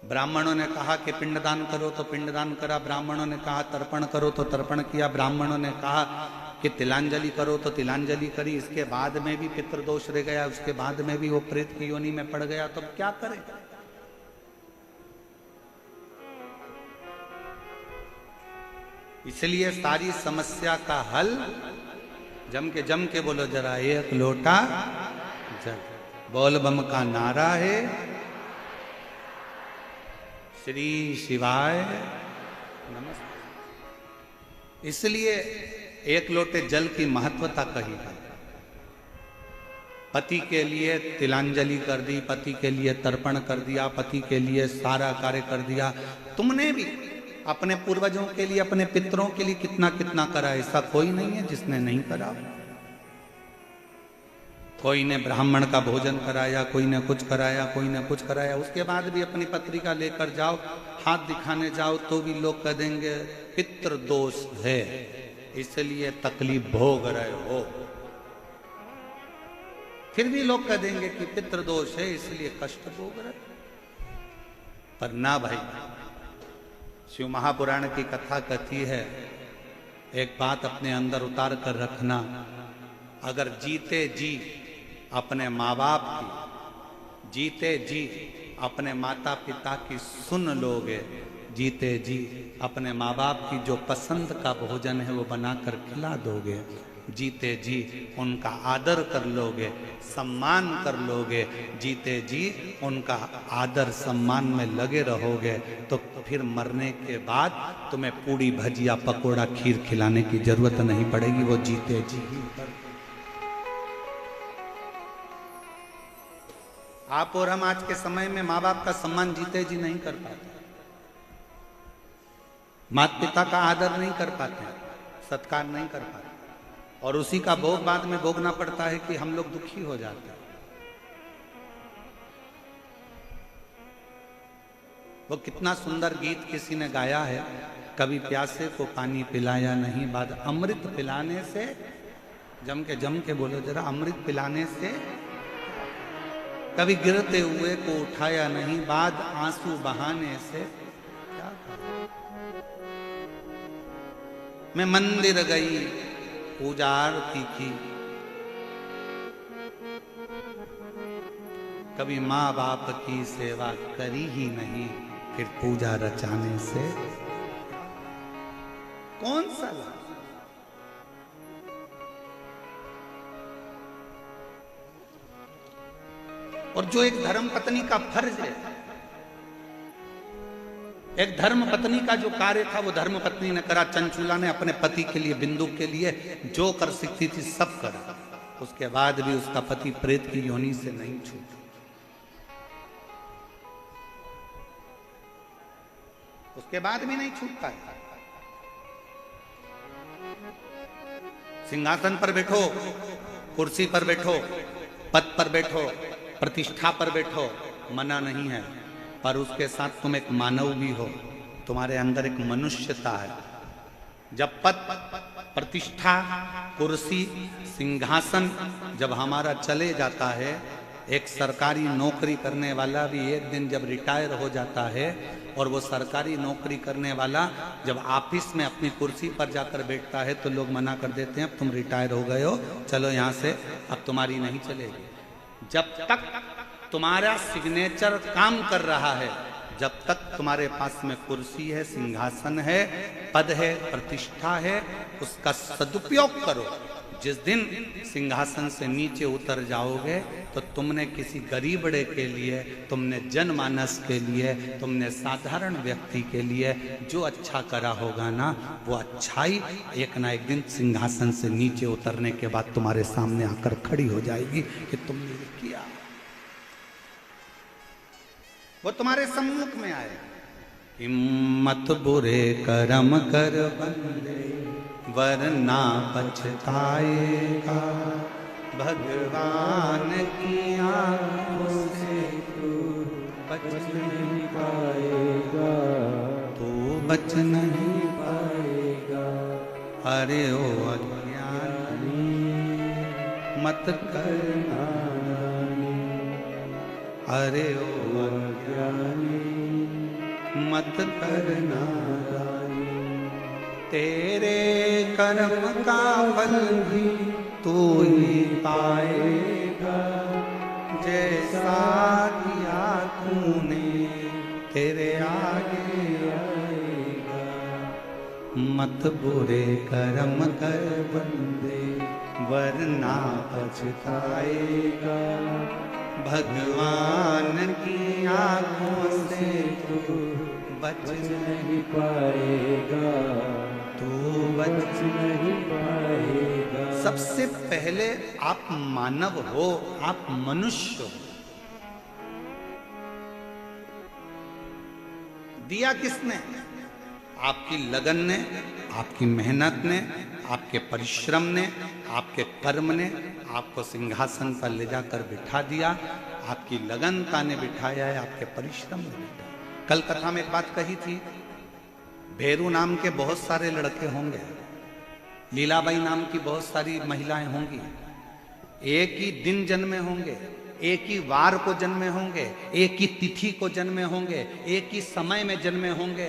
ब्राह्मणों ने कहा कि पिंडदान करो तो पिंडदान करा, ब्राह्मणों ने कहा तर्पण करो तो तर्पण किया, ब्राह्मणों ने कहा कि तिलांजलि करो तो तिलांजलि करी। इसके बाद में भी पितृदोष रह गया, उसके बाद में भी वो प्रेत की योनि में पड़ गया, तो क्या करे? इसलिए सारी समस्या का हल जम के बोलो जरा, 1 लोटा जल। बोल बम का नारा है, श्री शिवाय नमस्ते। इसलिए 1 लोटे जल की महत्वता कही है। पति के लिए तिलांजलि कर दी, पति के लिए तर्पण कर दिया, पति के लिए सारा कार्य कर दिया। तुमने भी अपने पूर्वजों के लिए, अपने पितरों के लिए कितना कितना करा। ऐसा कोई नहीं है जिसने नहीं करा। कोई ने ब्राह्मण का भोजन कराया, कोई ने कुछ कराया, कोई ने कुछ कराया। उसके बाद भी अपनी पत्रिका लेकर जाओ, हाथ दिखाने जाओ तो भी लोग कह देंगे पितृ दोष है, इसलिए तकलीफ भोग रहे हो। फिर भी लोग कह देंगे कि पितृ दोष है इसलिए कष्ट भोग रहे। पर ना भाई, शिव महापुराण की कथा कहती है, एक बात अपने अंदर उतार कर रखना, अगर जीते जी अपने माँ बाप की, जीते जी अपने माता पिता की सुन लोगे, जीते जी अपने माँ बाप की जो पसंद का भोजन है वो बनाकर खिला दोगे, जीते जी उनका आदर कर लोगे, सम्मान कर लोगे, जीते जी उनका आदर सम्मान में लगे रहोगे, तो फिर मरने के बाद तुम्हें पूड़ी भजिया पकोड़ा खीर खिलाने की जरूरत नहीं पड़ेगी। वो जीते जी ही। आप और हम आज के समय में माँ बाप का सम्मान जीते जी नहीं कर पाते, माता पिता का आदर नहीं कर पाते, सत्कार नहीं कर पाते, और उसी का भोग बाद में भोगना पड़ता है कि हम लोग दुखी हो जाते हैं। वो कितना सुंदर गीत किसी ने गाया है, कभी प्यासे को पानी पिलाया नहीं, बाद अमृत पिलाने से, जम के बोलो जरा, अमृत पिलाने से, कभी गिरते हुए को उठाया नहीं, बाद आंसू बहाने से क्या करूं? मैं मंदिर गई, पूजा आरती की, कभी माँ बाप की सेवा करी ही नहीं, फिर पूजा रचाने से कौन सा लाभ? और जो एक धर्म पत्नी का फर्ज है, एक धर्म पत्नी का जो कार्य था वो धर्म पत्नी ने करा। चंचूला ने अपने पति के लिए, बिंदु के लिए जो कर सकती थी सब करा। उसके बाद भी उसका पति प्रेत की योनि से नहीं छूटा। उसके बाद भी नहीं छूट पाया। सिंहासन पर बैठो, कुर्सी पर बैठो, पद पर बैठो, प्रतिष्ठा पर बैठो, मना नहीं है, पर उसके साथ तुम एक मानव भी हो, तुम्हारे अंदर एक मनुष्यता है। जब पद, प्रतिष्ठा, कुर्सी, सिंहासन जब हमारा चले जाता है, एक सरकारी नौकरी करने वाला भी एक दिन जब रिटायर हो जाता है, और वो सरकारी नौकरी करने वाला जब ऑफिस में अपनी कुर्सी पर जाकर बैठता है तो लोग मना कर देते हैं, अब तुम रिटायर हो गए हो, चलो यहाँ से, अब तुम्हारी नहीं चलेगी। जब तक तुम्हारा सिग्नेचर काम कर रहा है, जब तक तुम्हारे पास में कुर्सी है, सिंहासन है, पद है, प्रतिष्ठा है, उसका सदुपयोग करो। जिस दिन सिंहासन से नीचे उतर जाओगे तो तुमने किसी गरीबड़े के लिए, तुमने जनमानस के लिए, तुमने साधारण व्यक्ति के लिए जो अच्छा करा होगा ना, वो अच्छाई एक ना एक दिन सिंहासन से नीचे उतरने के बाद तुम्हारे सामने आकर खड़ी हो जाएगी कि तुमने ये किया। वो तुम्हारे सम्मुख में आए। हिम्मत बुरे कर्म कर बंदे, वरना पछताएगा, भगवान की आंखों से तू बच नहीं पाएगा, तू बच नहीं पाएगा। अरे ओ अज्ञानी मत करना, अरे ओ अज्ञानी मत करना, तेरे कर्म का फल भी तू ही पाएगा, जैसा किया तूने तेरे आगे आएगा। मत बुरे कर्म कर बंदे, वरना पछताएगा, भगवान की आंखों से तू बच नहीं पाएगा, तू बच नहीं पाएगा। सबसे पहले आप मानव हो, आप मनुष्य हो। दिया किसने? आपकी लगन ने, आपकी मेहनत ने, आपके परिश्रम ने, आपके कर्म ने आपको सिंहासन पर ले जाकर बिठा दिया। आपकी लगनता ने बिठाया है, आपके परिश्रम ने बिठाया। कल कथा में एक बात कही थी, भेरू नाम के बहुत सारे लड़के होंगे, लीलाबाई नाम की बहुत सारी महिलाएं होंगी, एक ही दिन जन्मे होंगे, एक ही वार को जन्मे होंगे, एक ही तिथि को जन्मे होंगे, एक ही समय में जन्मे होंगे।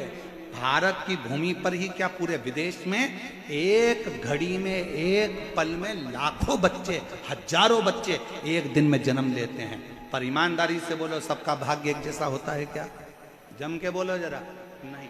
भारत की भूमि पर ही क्या, पूरे विदेश में एक घड़ी में, एक पल में लाखों बच्चे, हजारों बच्चे एक दिन में जन्म लेते हैं। पर ईमानदारी से बोलो, सबका भाग्य एक जैसा होता है क्या? जम के बोलो जरा। नहीं,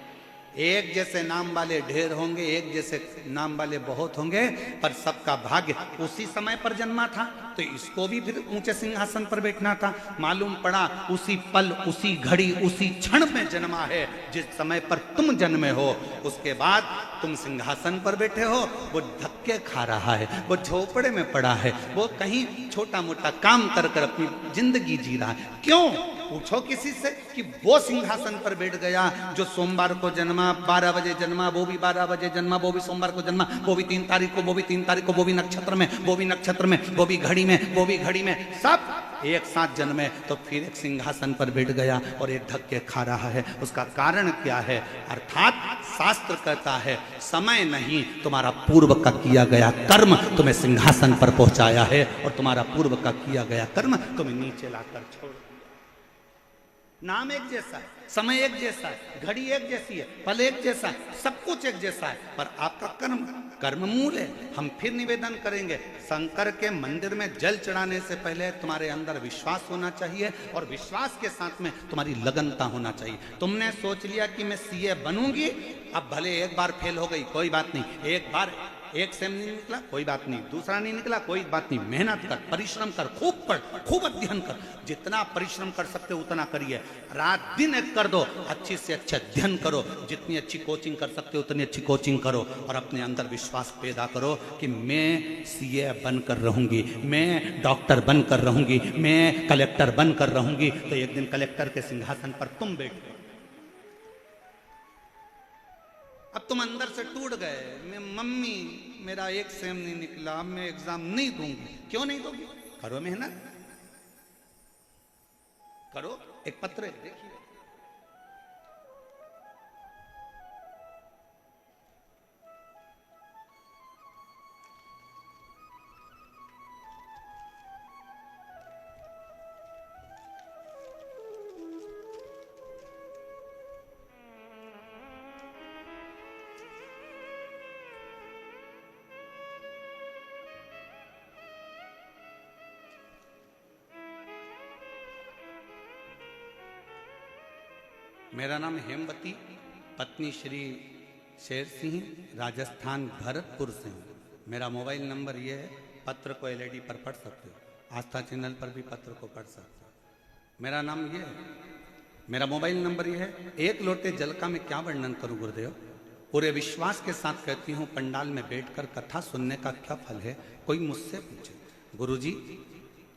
एक जैसे नाम वाले ढेर होंगे, एक जैसे नाम वाले बहुत होंगे, पर सबका भाग्य उसी समय पर जन्मा था तो इसको भी फिर ऊंचे सिंहासन पर बैठना था। मालूम पड़ा उसी पल, उसी घड़ी, उसी क्षण में जन्मा है जिस समय पर तुम जन्मे हो। उसके बाद तुम सिंहासन पर बैठे हो, वो धक्के खा रहा है, वो झोपड़े में पड़ा है, वो कहीं छोटा मोटा काम कर कर अपनी जिंदगी जी रहा है। क्यों? पूछो किसी से कि वो सिंहासन पर बैठ गया जो सोमवार को जन्मा, 12 बजे जन्मा, वो भी 12 बजे जन्मा, वो भी सोमवार को जन्मा, वो भी 3 तारीख को, वो भी 3 तारीख को, वो भी नक्षत्र में, वो भी नक्षत्र में, वो भी घड़ी में, वो भी घड़ी में, सब एक साथ जन्मे। तो फिर एक सिंहासन पर बैठ गया और एक धक्के खा रहा है। उसका कारण क्या है? अर्थात शास्त्र कहता है समय नहीं, तुम्हारा पूर्व का किया गया कर्म तुम्हें सिंहासन पर पहुंचाया है, और तुम्हारा पूर्व का किया गया कर्म तुम्हें नीचे लाकर छोड़। नाम एक जैसा है, समय एक जैसा है, घड़ी एक जैसी है, पल एक जैसा है, सब कुछ एक जैसा है, पर आपका कर्म, कर्म मूल है। हम फिर निवेदन करेंगे, शंकर के मंदिर में जल चढ़ाने से पहले तुम्हारे अंदर विश्वास होना चाहिए, और विश्वास के साथ में तुम्हारी लगनता होना चाहिए। तुमने सोच लिया कि मैं सीए बनूंगी, अब भले एक बार फेल हो गई कोई बात नहीं, एक सेम नहीं निकला कोई बात नहीं, दूसरा नहीं निकला कोई बात नहीं, मेहनत कर, परिश्रम कर, खूब पढ़, खूब अध्ययन कर, जितना परिश्रम कर सकते हो उतना करिए, रात दिन एक कर दो, अच्छी से अच्छा अध्ययन करो, जितनी अच्छी कोचिंग कर सकते हो उतनी अच्छी कोचिंग करो, और अपने अंदर विश्वास पैदा करो कि मैं सीए बनकर रहूंगी, मैं डॉक्टर बनकर रहूंगी, मैं कलेक्टर बनकर रहूंगी। तो एक दिन कलेक्टर के सिंहासन पर तुम बैठो। अब तुम अंदर से टूट गए, मैं मम्मी मेरा एक सेम नहीं निकला, अब मैं एग्जाम नहीं दूंगी। क्यों नहीं दोगी? करो मेहनत, करो। एक पत्र है, देखिए, मेरा नाम हेमवती, पत्नी श्री शेर सिंह, राजस्थान भरतपुर से हूँ। मेरा मोबाइल नंबर ये है, पत्र को एलईडी पर पढ़ सकते हो, आस्था चैनल पर भी पत्र को पढ़ सकते हो। मेरा नाम ये है, मेरा मोबाइल नंबर ये है। एक लोटे जल का मैं क्या वर्णन करूँ गुरुदेव, पूरे विश्वास के साथ कहती हूँ, पंडाल में बैठकर कथा सुनने का क्या फल है। कोई मुझसे पूछे, गुरुजी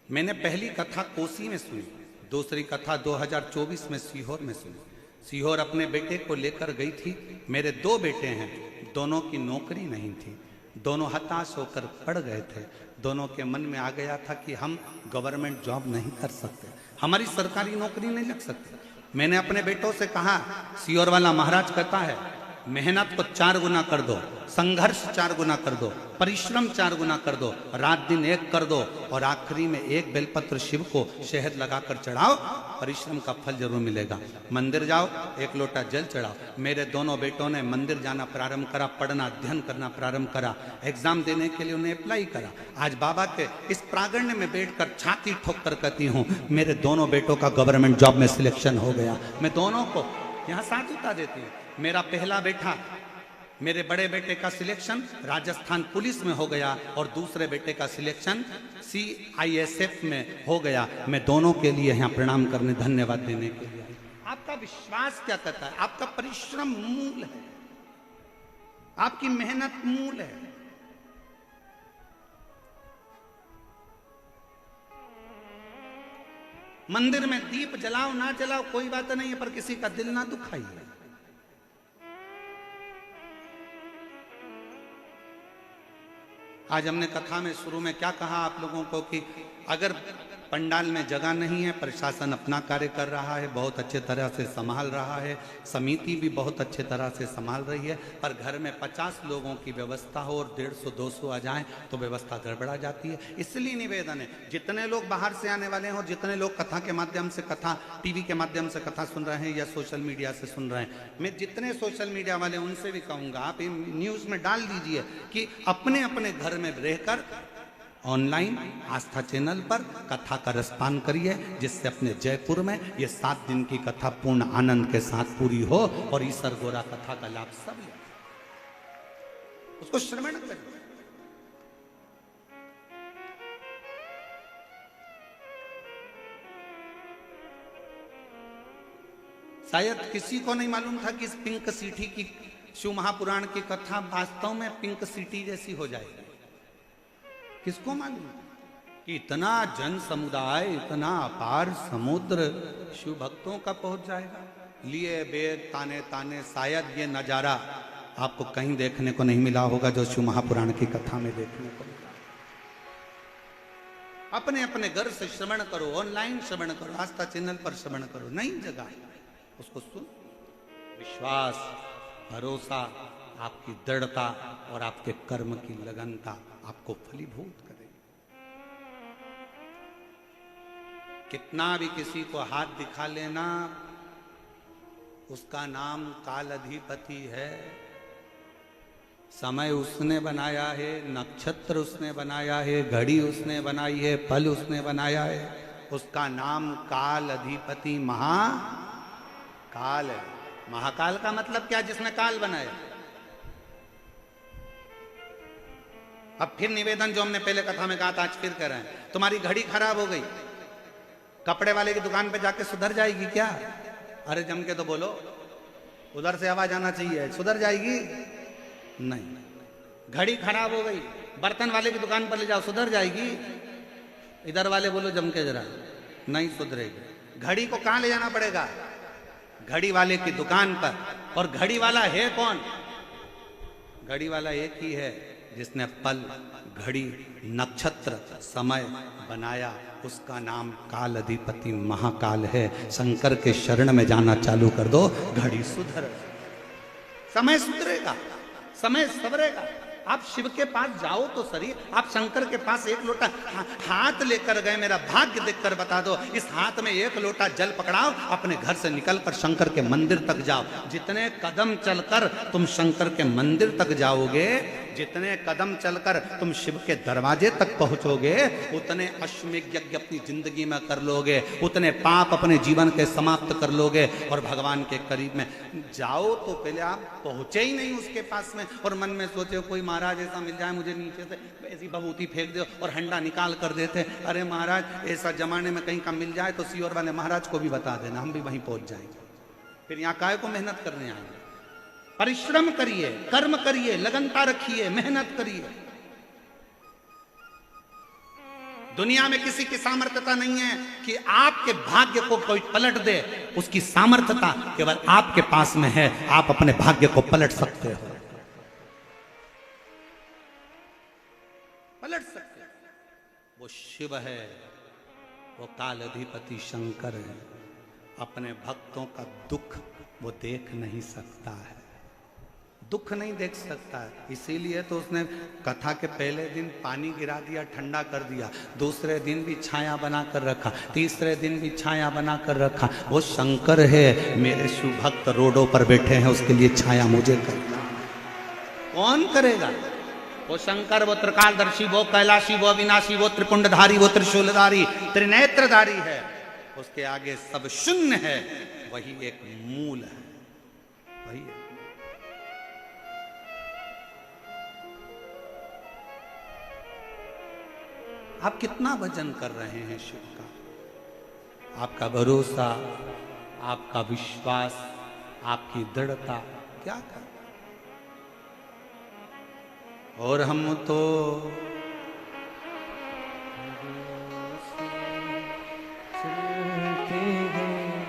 मैंने पहली कथा कोसी में सुनी, दूसरी कथा 2024 में सीहोर में सुनी। सीहोर अपने बेटे को लेकर गई थी। मेरे 2 बेटे हैं, दोनों की नौकरी नहीं थी, दोनों हताश होकर पड़ गए थे। दोनों के मन में आ गया था कि हम गवर्नमेंट जॉब नहीं कर सकते, हमारी सरकारी नौकरी नहीं लग सकती। मैंने अपने बेटों से कहा, सीहोर वाला महाराज कहता है मेहनत को 4 गुना कर दो, संघर्ष 4 गुना कर दो, परिश्रम 4 गुना कर दो, रात दिन एक कर दो, और आखिरी में एक बेलपत्र शिव को शहद लगाकर चढ़ाओ, परिश्रम का फल जरूर मिलेगा। मंदिर जाओ, एक लोटा जल चढ़ाओ। मेरे दोनों बेटों ने मंदिर जाना प्रारंभ करा, पढ़ना अध्ययन करना प्रारंभ करा, एग्जाम देने के लिए उन्हें अप्लाई करा। आज बाबा के इस प्रांगण में बैठकर छाती ठोक कर कहती हूँ, मेरे दोनों बेटों का गवर्नमेंट जॉब में सिलेक्शन हो गया। मैं दोनों को यहाँ साधुता देती हूँ। मेरा पहला बेटा, मेरे बड़े बेटे का सिलेक्शन राजस्थान पुलिस में हो गया, और दूसरे बेटे का सिलेक्शन CISF में हो गया। मैं दोनों के लिए यहाँ प्रणाम करने, धन्यवाद देने के लिए। आपका विश्वास क्या कहता है? आपका परिश्रम मूल है, आपकी मेहनत मूल है। मंदिर में दीप जलाओ ना जलाओ कोई बात नहीं है, पर किसी का दिल ना दुखाइए। आज हमने कथा में शुरू में क्या कहा आप लोगों को कि अगर पंडाल में जगह नहीं है, प्रशासन अपना कार्य कर रहा है, बहुत अच्छे तरह से संभाल रहा है, समिति भी बहुत अच्छे तरह से संभाल रही है, पर घर में 50 लोगों की व्यवस्था हो और 150-200 आ जाएं तो व्यवस्था गड़बड़ा जाती है। इसलिए निवेदन है, जितने लोग बाहर से आने वाले हैं और जितने लोग कथा के माध्यम से, कथा टीवी के माध्यम से कथा सुन रहे हैं या सोशल मीडिया से सुन रहे हैं, मैं जितने सोशल मीडिया वाले उनसे भी कहूँगा, आप न्यूज़ में डाल दीजिए कि अपने अपने घर में रहकर ऑनलाइन आस्था चैनल पर कथा का रसपान करिए, जिससे अपने जयपुर में ये 7 दिन की कथा पूर्ण आनंद के साथ पूरी हो और ईश्वर गोरा कथा का लाभ सब ले, उसको श्रवण करिए। शायद किसी को नहीं मालूम था कि इस पिंक सिटी की शिव महापुराण की कथा वास्तव में पिंक सिटी जैसी हो जाएगी। किसको मालूम कि इतना जन समुदाय, इतना अपार समुद्र शिव भक्तों का पहुंच जाएगा। लिए वेद ताने ताने, शायद ये नजारा आपको कहीं देखने को नहीं मिला होगा जो शिव महापुराण की कथा में देखने को मिला। अपने अपने घर से श्रवण करो, ऑनलाइन श्रवण करो, आस्था चैनल पर श्रवण करो, नई जगह उसको सुन। विश्वास, भरोसा, आपकी दृढ़ता और आपके कर्म की लगनता आपको फलीभूत करेगी। कितना भी किसी को हाथ दिखा लेना, उसका नाम काल अधिपति है। समय उसने बनाया है, नक्षत्र उसने बनाया है, घड़ी उसने बनाई है, पल उसने बनाया है, उसका नाम काल अधिपति महाकाल है। महाकाल का मतलब क्या? जिसने काल बनाया। अब फिर निवेदन जो हमने पहले कथा में कहा था आज फिर कह रहे हैं, तुम्हारी घड़ी खराब हो गई, कपड़े वाले की दुकान पे जाके सुधर जाएगी क्या? अरे जम के तो बोलो, उधर से आवाज आना चाहिए, सुधर जाएगी? नहीं। घड़ी खराब हो गई, बर्तन वाले की दुकान पर ले जाओ, सुधर जाएगी? इधर वाले बोलो जम के जरा, नहीं सुधरेगी। घड़ी को कहां ले जाना पड़ेगा? घड़ी वाले की दुकान पर। और घड़ी वाला है कौन? घड़ी वाला एक ही है जिसने पल, घड़ी, नक्षत्र, समय बनाया, उसका नाम काल अधिपति महाकाल है। शंकर के शरण में जाना चालू कर दो, घड़ी सुधर, समय सुधरेगा, समय सवरेगा। आप शिव के पास जाओ तो सही, आप शंकर के पास एक लोटा हाथ लेकर गए, मेरा भाग्य देखकर बता दो, इस हाथ में एक लोटा जल पकड़ाओ, अपने घर से निकलकर शंकर के मंदिर तक जाओ। जितने कदम चलकर तुम शंकर के मंदिर तक जाओगे, जितने कदम चलकर तुम शिव के दरवाजे तक पहुंचोगे, उतने अश्वमेध यज्ञ अपनी जिंदगी में कर लोगे, उतने पाप अपने जीवन के समाप्त कर लोगे और भगवान के करीब में जाओ। तो पहले आप पहुंचे ही नहीं उसके पास में और मन में सोचे कोई महाराज ऐसा मिल जाए मुझे नीचे से ऐसी भभूति फेंक दो और हंडा निकाल कर देते। अरे महाराज ऐसा जमाने में कहीं का मिल जाए तो सीओर वाले महाराज को भी बता देना, हम भी वहीं पहुंच जाएंगे। फिर यहाँ काहे को मेहनत करने आएंगे? परिश्रम करिए, कर्म करिए, लगनता रखिए, मेहनत करिए। दुनिया में किसी की सामर्थ्यता नहीं है कि आपके भाग्य को कोई पलट दे, उसकी सामर्थ्यता केवल आपके पास में है। आप अपने भाग्य को पलट सकते हो, पलट सकते हो। वो शिव है, वो काल अधिपति शंकर है। अपने भक्तों का दुख वो देख नहीं सकता है, दुख नहीं देख सकता है। इसीलिए तो उसने कथा के पहले दिन पानी गिरा दिया, ठंडा कर दिया, दूसरे दिन भी छाया बना कर रखा, तीसरे दिन भी छाया बना कर रखा। वो शंकर है, मेरे शिव भक्त रोडों पर बैठे हैं, उसके लिए छाया मुझे करना। कौन करेगा? वो शंकर, वो त्रिकालदर्शी, वो कैलाशी, वो अविनाशी, वो त्रिपुंडधारी, वो त्रिशूलधारी, त्रिनेत्रधारी है। उसके आगे सब शून्य है, वही एक मूल है, वही है। आप कितना भजन कर रहे हैं शिव का? आपका भरोसा, आपका विश्वास, आपकी दृढ़ता क्या कर? और हम तो चलते हैं,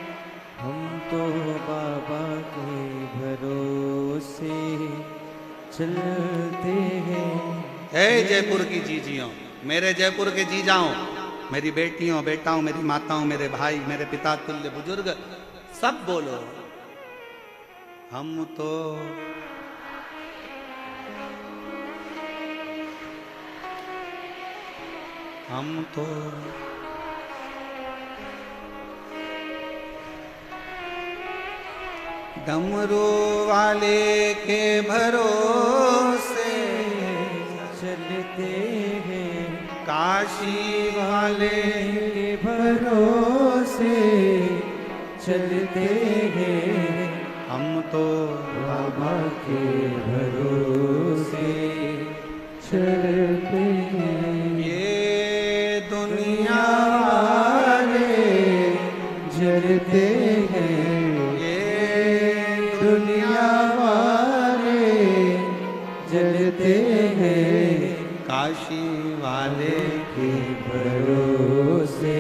हम तो बाबा के भरोसे चलते हैं। हे जयपुर की जीजियों, मेरे जयपुर के जीजाओं, मेरी बेटियों, बेटाओं, मेरी माताओं, मेरे भाई, मेरे पिता तुल्य बुजुर्ग, सब बोलो, हम तो डमरू वाले के भरोसे चलते हैं, काशी वाले के भरोसे चलते हैं। हम तो बाबा के भरोसे चलते हैं। ये दुनिया वाले जलते हैं, दुनिया वाले जलते हैं। काशी वाले के भरोसे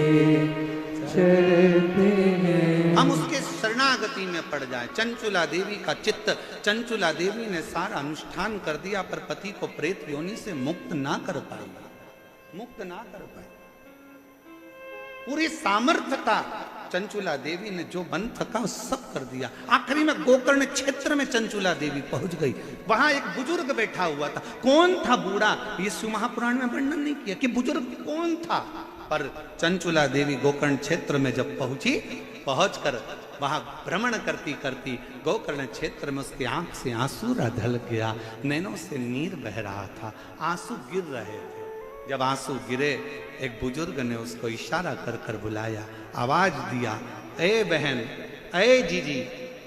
चलते हैं। हम उसके शरणागति में पड़ जाए। चंचुला देवी का चित्त, चंचुला देवी ने सारा अनुष्ठान कर दिया पर पति को प्रेत योनि से मुक्त ना कर पाई, मुक्त ना कर पाई। पूरी सामर्थ्यता चंचुला देवी ने जो बन सका सब कर दिया। आखिरी में गोकर्ण क्षेत्र में चंचुला देवी पहुंच गई। वहां एक बुजुर्ग बैठा हुआ था। कौन था बूढ़ा? ये शिव महापुराण में वर्णन नहीं किया कि बुजुर्ग कौन था, पर चंचुला देवी गोकर्ण क्षेत्र में जब पहुंची, पहुंचकर वहां भ्रमण करती करती गोकर्ण क्षेत्र में उसकी आंख से आंसू ढल गया, नैनों से नीर बह रहा था, आंसू गिर रहे थे। जब आंसू गिरे, एक बुजुर्ग ने उसको इशारा कर कर बुलाया, आवाज दिया, ए बहन, ए जीजी,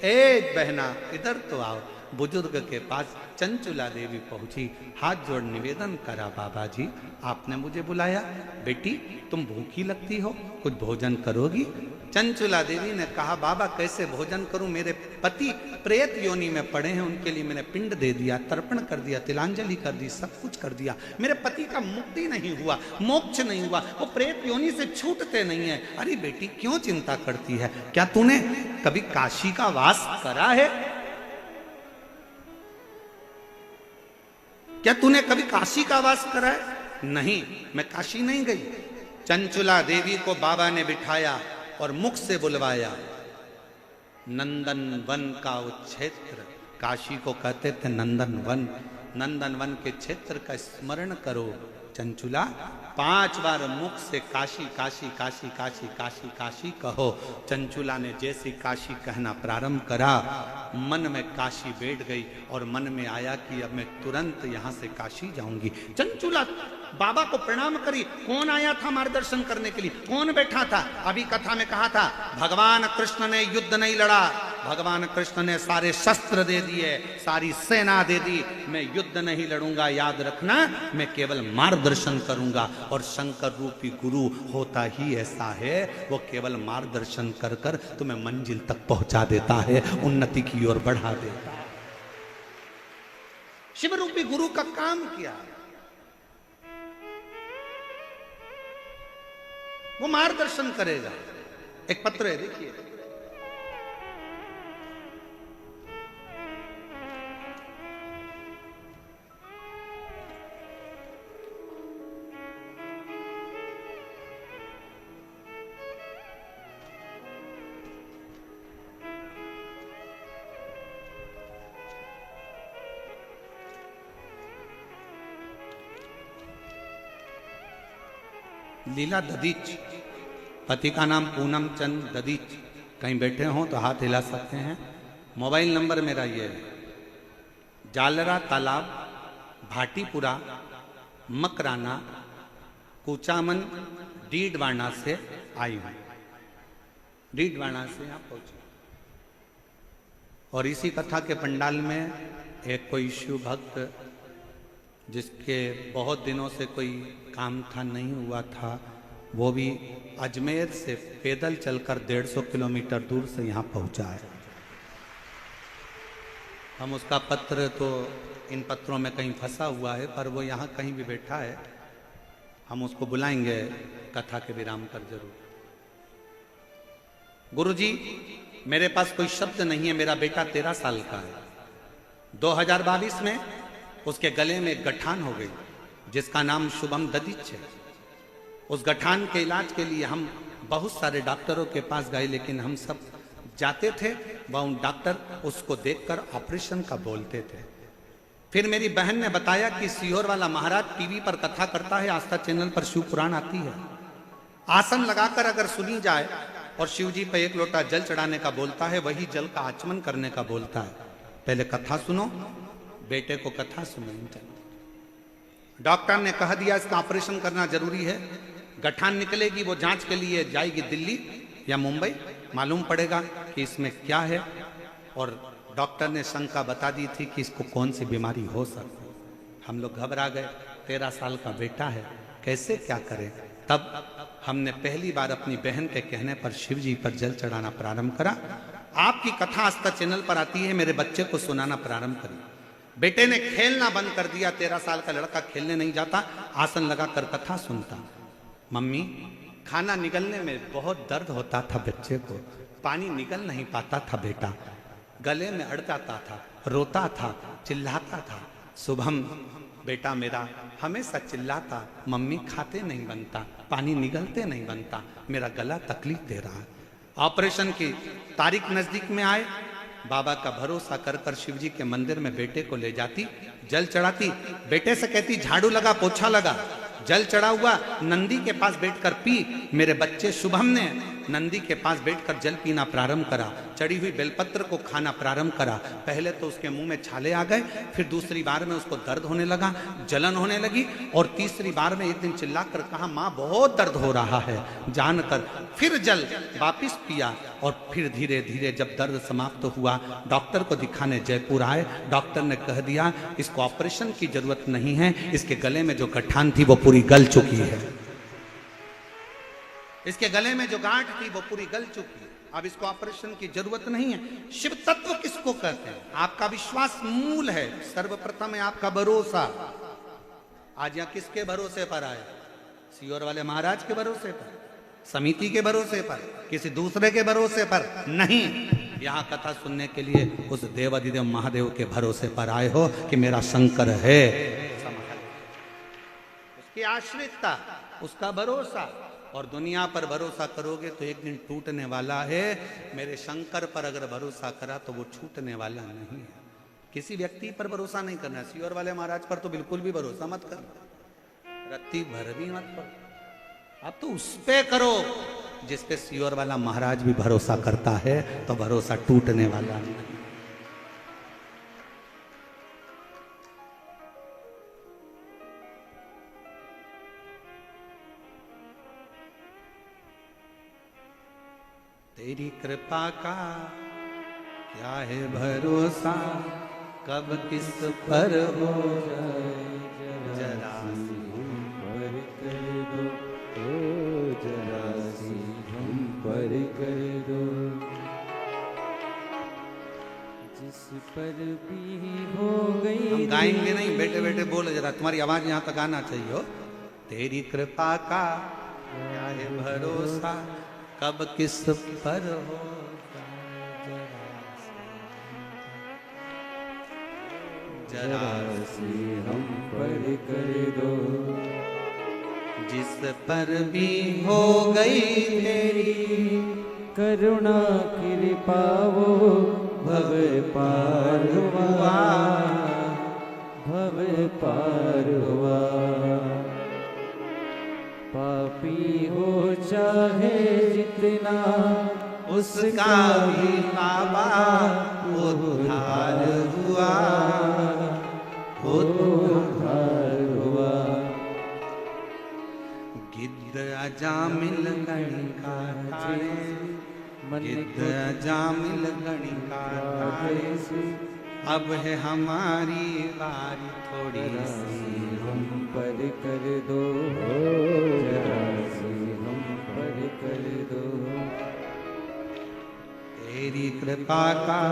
ए बहना, इधर तो आओ। बुजुर्ग के पास चंचुला देवी पहुंची, हाथ जोड़ निवेदन करा, बाबा जी आपने मुझे बुलाया, बेटी तुम भूखी लगती हो, कुछ भोजन करोगी? चंचुला देवी ने कहा, बाबा कैसे भोजन करूं, मेरे पति प्रेत योनि में पड़े हैं, उनके लिए मैंने पिंड दे दिया, तर्पण कर दिया, तिलांजलि कर दी, सब कुछ कर दिया, मेरे पति का मुक्ति नहीं हुआ, मोक्ष नहीं हुआ, वो प्रेत योनि से छूटते नहीं है। अरे बेटी क्यों चिंता करती है, क्या तूने कभी काशी का वास करा है? क्या तूने कभी काशी का वास करा है? नहीं, मैं काशी नहीं गई। चंचुला देवी को बाबा ने बिठाया और मुख से बुलवाया। नंदन वन का वो क्षेत्र, काशी को कहते थे नंदन वन, नंदन वन के क्षेत्र का स्मरण करो। चंचुला 5 बार मुख से काशी काशी काशी काशी काशी काशी कहो। चंचुला ने जैसे काशी कहना प्रारंभ करा, मन में काशी बैठ गई और मन में आया कि अब मैं तुरंत यहाँ से काशी जाऊंगी। चंचुला बाबा को प्रणाम करी। कौन आया था मार्गदर्शन करने के लिए, कौन बैठा था? अभी कथा में कहा था भगवान कृष्ण ने युद्ध नहीं लड़ा, भगवान कृष्ण ने सारे शस्त्र दे दिए, सारी सेना दे दी, मैं युद्ध नहीं लड़ूंगा, याद रखना मैं केवल मार्गदर्शन करूंगा। और शंकर रूपी गुरु होता ही ऐसा है, वो केवल मार्गदर्शन कर कर तुम्हें मंजिल तक पहुंचा देता है, उन्नति की ओर बढ़ा देता है। शिव रूपी गुरु का काम किया, वो मार्गदर्शन करेगा। एक पत्र है देखिए, लीला ददीच, पति का नाम पूनम चंद ददीच। कहीं बैठे हो तो हाथ हिला सकते हैं। मोबाइल नंबर मेरा ये है, जालरा तालाब, भाटीपुरा, मकराना, कुचामन, डीडवाना से आई हूँ, डीडवाना से यहाँ पहुँची। और इसी कथा के पंडाल में एक कोई शिव भक्त जिसके बहुत दिनों से कोई काम था, नहीं हुआ था, वो भी अजमेर से पैदल चलकर 150 किलोमीटर दूर से यहाँ पहुँचा है। हम उसका पत्र तो इन पत्रों में कहीं फंसा हुआ है, पर वो यहाँ कहीं भी बैठा है, हम उसको बुलाएंगे कथा के विराम पर जरूर। गुरुजी मेरे पास कोई शब्द नहीं है, मेरा बेटा 13 साल का है, 2022 में उसके गले में गठान हो गई जिसका नाम शुभम ददीच है। उस गठान के इलाज के लिए हम बहुत सारे डॉक्टरों के पास गए, लेकिन हम सब जाते थे, वह डॉक्टर उसको देखकर ऑपरेशन का बोलते थे। फिर मेरी बहन ने बताया कि सीहोर वाला महाराज टीवी पर कथा करता है, आस्था चैनल पर शिव पुराण आती है, आसन लगाकर अगर सुनी जाए और शिव जी पर 1 लोटा जल चढ़ाने का बोलता है, वही जल का आचमन करने का बोलता है। पहले कथा सुनो, बेटे को कथा सुनाई। डॉक्टर ने कह दिया इसका ऑपरेशन करना जरूरी है, गठान निकलेगी, वो जांच के लिए जाएगी दिल्ली या मुंबई, मालूम पड़ेगा कि इसमें क्या है। और डॉक्टर ने शंका बता दी थी कि इसको कौन सी बीमारी हो सकती है। हम लोग घबरा गए, 13 साल का बेटा है, कैसे क्या करें। तब हमने पहली बार अपनी बहन के कहने पर शिव जी पर जल चढ़ाना प्रारंभ करा। आपकी कथा आस्था चैनल पर आती है, मेरे बच्चे को सुनाना प्रारंभ करी। बेटे ने खेलना बंद कर दिया, 13 साल का लड़का खेलने नहीं जाता, आसन लगाकर कथा सुनता। मम्मी खाना निगलने में बहुत दर्द होता था, बच्चे को पानी निगल नहीं पाता था, बेटा गले में अड़ जाता था, रोता था, चिल्लाता था। शुभम बेटा मेरा हमेशा चिल्लाता, मम्मी खाते नहीं बनता, पानी निगलते नहीं बनता, मेरा गला तकलीफ दे रहा है। ऑपरेशन की तारीख नजदीक में आए, बाबा का भरोसा कर कर शिव जी के मंदिर में बेटे को ले जाती, जल चढ़ाती, बेटे से कहती झाड़ू लगा, पोछा लगा, जल चढ़ा हुआ नंदी के पास बैठकर पी। मेरे बच्चे शुभम ने नंदी के पास बैठकर जल पीना प्रारंभ करा, चढ़ी हुई बेलपत्र को खाना प्रारंभ करा। पहले तो उसके मुंह में छाले आ गए, फिर दूसरी बार में उसको दर्द होने लगा, जलन होने लगी, और तीसरी बार में एक दिन चिल्लाकर कहा माँ बहुत दर्द हो रहा है। जानकर फिर जल वापिस पिया, और फिर धीरे धीरे जब दर्द समाप्त हुआ, डॉक्टर को दिखाने जयपुर आए। डॉक्टर ने कह दिया इसको ऑपरेशन की जरूरत नहीं है, इसके गले में जो गठान थी वो पूरी गल चुकी है, इसके गले में जो गांठ थी वो पूरी गल चुकी है, अब इसको ऑपरेशन की जरूरत नहीं है। शिव तत्व किसको कहते हैं? आपका विश्वास मूल है, सर्वप्रथम है आपका भरोसा। आज यहां किसके भरोसे पर आए? सीहोर वाले महाराज के भरोसे पर, समिति के भरोसे पर, किसी दूसरे के भरोसे पर नहीं। यहां कथा सुनने के लिए उस देवाधिदेव महादेव के भरोसे पर आए हो कि मेरा शंकर है। उसकी आश्रितता, उसका भरोसा, और दुनिया पर भरोसा करोगे तो एक दिन टूटने वाला है। मेरे शंकर पर अगर भरोसा करा तो वो छूटने वाला नहीं है। किसी व्यक्ति पर भरोसा नहीं करना। सीहोर वाले महाराज पर तो बिल्कुल भी भरोसा मत करना, रत्ती भर भी मत करो। अब तो उस पे करो जिस पे सीहोर वाला महाराज भी भरोसा करता है, तो भरोसा टूटने वाला नहीं। तेरी कृपा का क्या है भरोसा, कब किस पर हो जाए जरा पर कर दो, ओ जरा सी हम पर कर दो। जिस पर भी हो गई। हम गाएंगे नहीं, बैठे बैठे बोलो जरा, तुम्हारी आवाज यहाँ तक आना चाहिए हो। तेरी कृपा का क्या है भरोसा, कब किस पर हो जरा सी हम पर कर दो। जिस पर भी हो गई तेरी करुणा कृपा वो भव पार हुआ, भव पार हुआ। पापी हो चाहे जितना उसका भी बाबा उद्धार हुआ, उद्धार हुआ। गिद्ध अजामिल गणिका ठाणे, गिद्ध अजामिल गणिका ठाणे, अब है हमारी बारी थोड़ी सी हम पर कर दो, जरा सी हम पर कर दो। तेरी कृपा का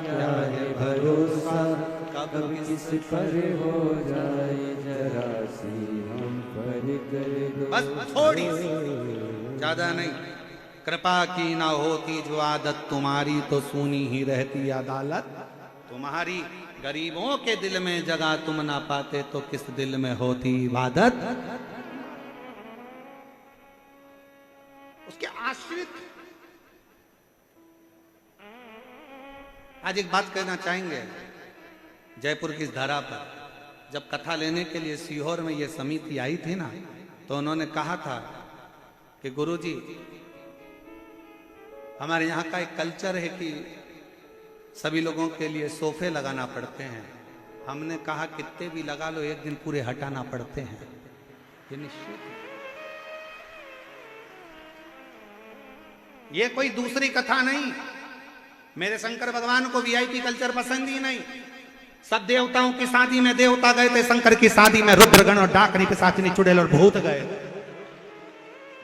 क्या है भरोसा, कब किस पर हो जाए जरा सी हम पर कर दो। बस थोड़ी सी, ज्यादा नहीं। कृपा की ना होती जो आदत तुम्हारी, तो सुनी ही रहती अदालत तुम्हारी। गरीबों के दिल में जगह तुम ना पाते, तो किस दिल में होती इबादत। उसके आश्रित। आज एक बात कहना चाहेंगे, जयपुर की इस धरा पर जब कथा लेने के लिए सीहोर में ये समिति आई थी ना, तो उन्होंने कहा था कि गुरुजी, हमारे यहाँ का एक कल्चर है कि सभी लोगों के लिए सोफे लगाना पड़ते हैं। हमने कहा कितने भी लगा लो, एक दिन पूरे हटाना पड़ते हैं, ये निश्चित है। ये कोई दूसरी कथा नहीं। मेरे शंकर भगवान को वीआईपी कल्चर पसंद ही नहीं। सब देवताओं की शादी में देवता गए थे, शंकर की शादी में रुद्रगण और डाकनी पिशाचिनी चुड़ैल और भूत गए।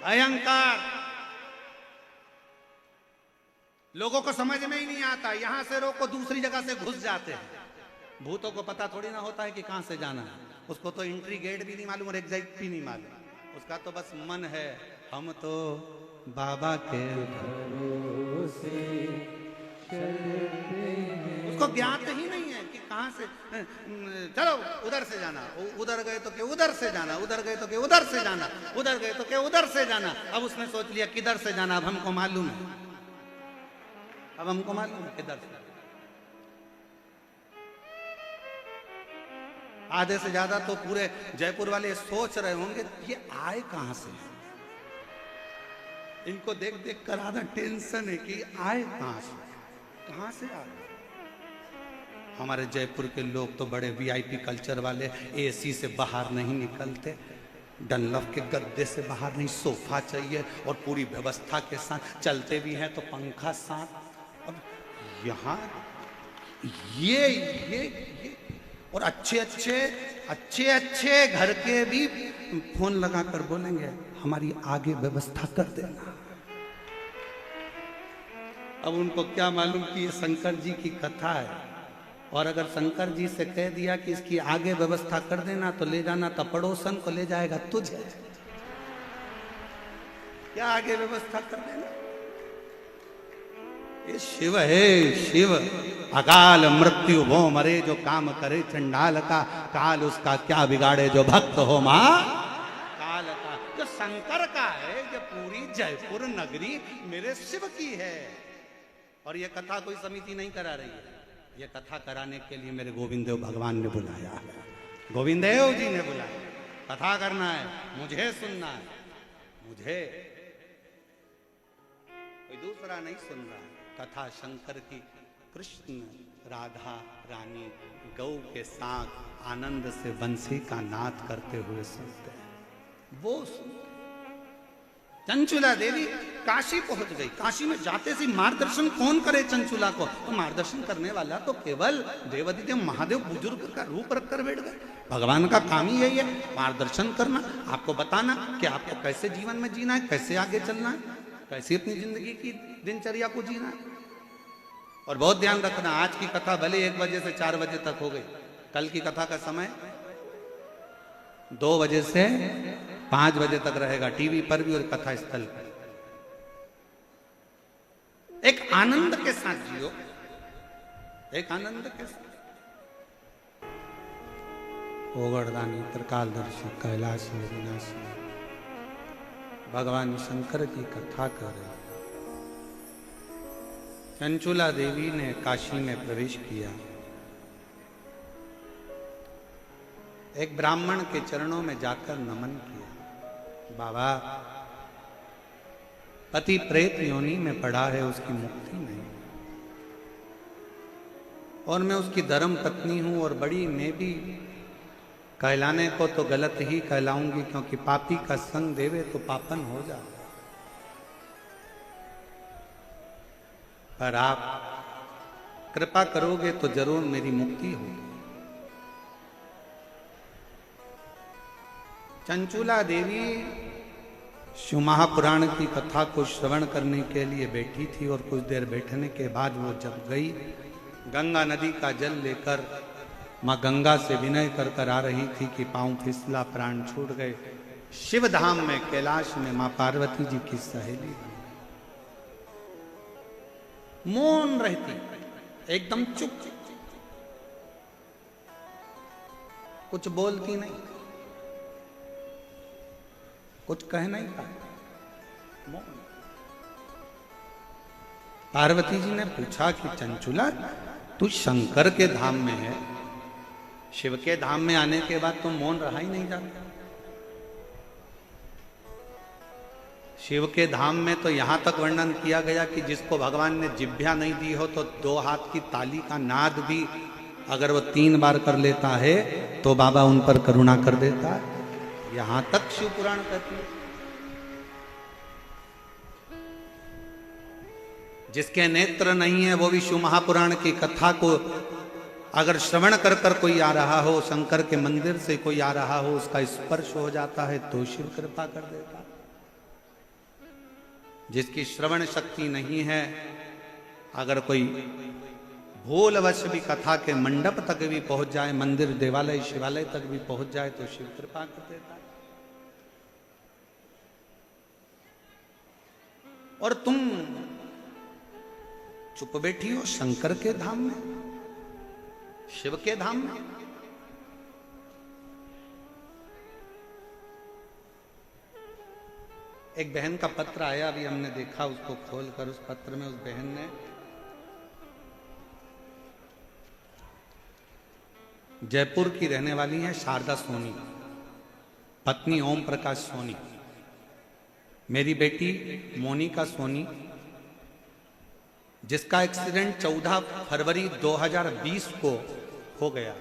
भयंकर। लोगों को समझ में ही नहीं आता, यहां से रोको दूसरी जगह से घुस जाते हैं। भूतों को पता थोड़ी ना होता है कि कहां से जाना है। उसको तो एंट्री गेट भी नहीं मालूम और एग्जिट भी नहीं मालूम। उसका तो बस मन है, हम तो बाबा के भरोसे। उसको ज्ञात ही नहीं है कि कहां से, चलो उधर से जाना, उधर गए तो क्या उधर से जाना, उधर गए तो क्या उधर से जाना, उधर गए तो क्या उधर से जाना। अब उसने सोच लिया किधर से जाना, अब हमको मालूम है, अब हमको मालूम है किधर से। आधे से ज्यादा तो पूरे जयपुर वाले सोच रहे होंगे ये आए कहां से, इनको देख देख कर आधा टेंशन है कि आए कहां से आ गए। हमारे जयपुर के लोग तो बड़े वीआईपी कल्चर वाले, एसी से बाहर नहीं निकलते, डनलप के गद्दे से बाहर नहीं, सोफा चाहिए और पूरी व्यवस्था के साथ, चलते भी हैं तो पंखा साथ। अब यहाँ ये और अच्छे अच्छे घर के भी फोन लगा कर बोलेंगे हमारी आगे व्यवस्था कर देना। अब उनको क्या मालूम कि ये शंकर जी की कथा है, और अगर शंकर जी से कह दिया कि इसकी आगे व्यवस्था कर देना तो ले जाना तो पड़ोसन को ले जाएगा तुझे, क्या आगे व्यवस्था कर देना। ये शिव है, शिव अकाल मृत्यु वो मरे जो काम करे चंडाल का, काल उसका क्या बिगाड़े जो भक्त हो मां काल का। जो शंकर का है, जो पूरी जयपुर नगरी मेरे शिव की है। और ये कथा कोई समिति नहीं करा रही है, ये कथा कराने के लिए मेरे गोविंद देव भगवान ने बुलाया है, गोविंद देव जी ने बुलाया। कथा करना है, मुझे सुनना है, मुझे कोई दूसरा नहीं सुन रहा है। कथा शंकर की, कृष्ण राधा रानी गौ के साथ आनंद से बंसी का नाद करते हुए सुनते हैं, वो सुनते। चंचुला देवी काशी पहुंच गई। काशी में जाते से मार्गदर्शन कौन करे चंचुला को? तो मार्गदर्शन करने वाला तो केवल देवादिदेव महादेव बुजुर्ग का रूप रखकर बैठ गए। भगवान का काम ही यही है, मार्गदर्शन करना, आपको बताना कि आपको कैसे जीवन में जीना है, कैसे आगे चलना है, कैसे अपनी जिंदगी की दिनचर्या को जीना है। और बहुत ध्यान रखना, आज की कथा भले 1 बजे से 4 बजे तक हो गई, कल की कथा का समय 2 बजे से 5 बजे तक रहेगा, टीवी पर भी और कथा स्थल पर। एक आनंद के साथ जियो, एक आनंद के साथ। ओगड़दानी त्रिकालदर्शी कैलाश विनाशी भगवान शंकर की कथा कर रहे। चंचुला देवी ने काशी में प्रवेश किया। एक ब्राह्मण के चरणों में जाकर नमन किया। बाबा, पति प्रेत योनि में पड़ा है, उसकी मुक्ति नहीं, और मैं उसकी धर्म पत्नी हूं, और बड़ी मैं भी कहलाने को तो गलत ही कहलाऊंगी, क्योंकि पापी का संग देवे तो पापन हो जाए। पर आप कृपा करोगे तो जरूर मेरी मुक्ति होगी। चंचुला देवी शिव महापुराण की कथा को श्रवण करने के लिए बैठी थी, और कुछ देर बैठने के बाद वो जब गई, गंगा नदी का जल लेकर माँ गंगा से विनय कर कर आ रही थी कि पांव फिसला, प्राण छूट गए। शिव धाम में कैलाश में माँ पार्वती जी की सहेली मौन रहती, एकदम चुप, कुछ बोलती नहीं, कुछ कह नहीं पाए। पार्वती जी ने पूछा कि चंचुला, तू शंकर के धाम में है, शिव के धाम में आने के बाद तुम मौन रहा ही नहीं जाता। शिव के धाम में तो यहां तक वर्णन किया गया कि जिसको भगवान ने जिह्वा नहीं दी हो तो 2 हाथ की ताली का नाद भी अगर वो 3 बार कर लेता है तो बाबा उन पर करुणा कर देता है। यहां तक शिव पुराण कहती है। जिसके नेत्र नहीं है वो भी शिव महापुराण की कथा को अगर श्रवण कर कर कोई आ रहा हो, शंकर के मंदिर से कोई आ रहा हो, उसका स्पर्श हो जाता है तो शिव कृपा कर देता है। जिसकी श्रवण शक्ति नहीं है, अगर कोई भूलवश भी कथा के मंडप तक भी पहुंच जाए, मंदिर देवालय शिवालय तक भी पहुंच जाए तो शिव कृपा कर देता है। और तुम चुप बैठी हो शंकर के धाम में, शिव के धाम में। एक बहन का पत्र आया, अभी हमने देखा उसको खोलकर। उस पत्र में उस बहन ने जयपुर की रहने वाली है शारदा सोनी, पत्नी ओम प्रकाश सोनी। मेरी बेटी मोनिका सोनी, जिसका एक्सीडेंट 14 फरवरी 2020 को हो गया।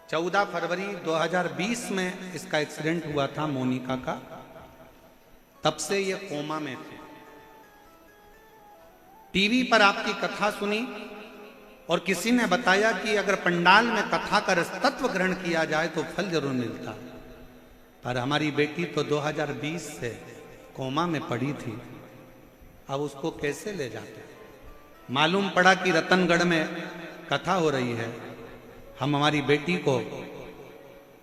14 फरवरी 2020 में इसका एक्सीडेंट हुआ था मोनिका का। तब से ये कोमा में थे। टीवी पर आपकी कथा सुनी और किसी ने बताया कि अगर पंडाल में कथा का रसतत्व ग्रहण किया जाए तो फल जरूर मिलता। पर हमारी बेटी तो 2020 से कोमा में पड़ी थी। अब उसको कैसे ले जाते? मालूम पड़ा कि रतनगढ़ में कथा हो रही है। हम हमारी बेटी को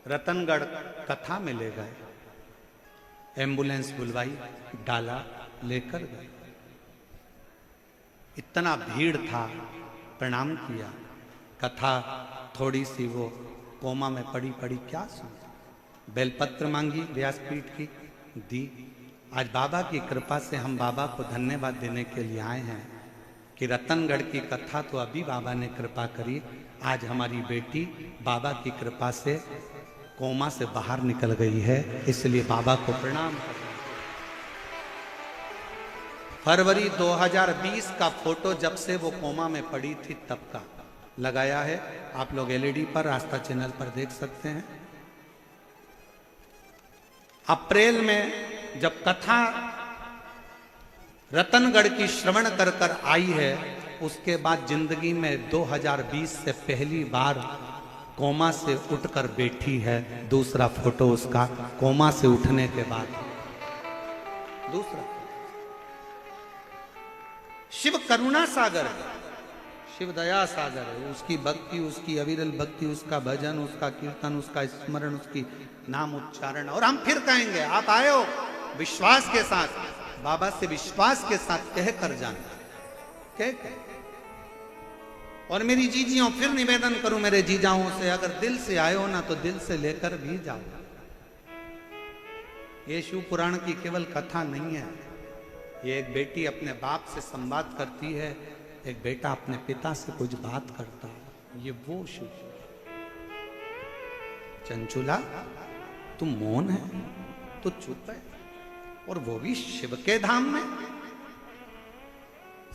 रतनगढ़ कथा में ले गए, एम्बुलेंस बुलवाई, डाला, लेकर गए। इतना भीड़ था, प्रणाम किया। कथा थोड़ी सी वो कोमा में पड़ी क्या सुन, बेलपत्र मांगी व्यासपीठ की, दी। आज बाबा की कृपा से हम बाबा को धन्यवाद देने के लिए आए हैं कि रतनगढ़ की कथा तो अभी बाबा ने कृपा करी। आज हमारी बेटी बाबा की कृपा से कोमा से बाहर निकल गई है, इसलिए बाबा को प्रणाम करते हैं। फरवरी 2020 का फोटो जब से वो कोमा में पड़ी थी तब का लगाया है। आप लोग एलईडी पर, आस्था चैनल पर देख सकते हैं। अप्रैल में जब कथा रतनगढ़ की श्रवण कर कर आई है, उसके बाद जिंदगी में 2020 से पहली बार कोमा से उठकर बैठी है। दूसरा फोटो उसका कोमा से उठने के बाद। दूसरा, शिव करुणा सागर है, शिव दया सागर है। उसकी भक्ति, उसकी अविरल भक्ति, उसका भजन, उसका कीर्तन, उसका स्मरण, उसकी नाम उच्चारण। और हम फिर कहेंगे, आप आए हो विश्वास के साथ, बाबा से विश्वास के साथ कह कर जाना, कह। और मेरी जीजियों फिर निवेदन करूं मेरे जीजाओं से, अगर दिल से आए हो ना तो दिल से लेकर भी जाओ। ये शिव पुराण की केवल कथा नहीं है। ये एक बेटी अपने बाप से संवाद करती है, एक बेटा अपने पिता से कुछ बात करता है। ये वो शिव। चंचुला, तुम मौन है तो चुप है, और वो भी शिव के धाम में।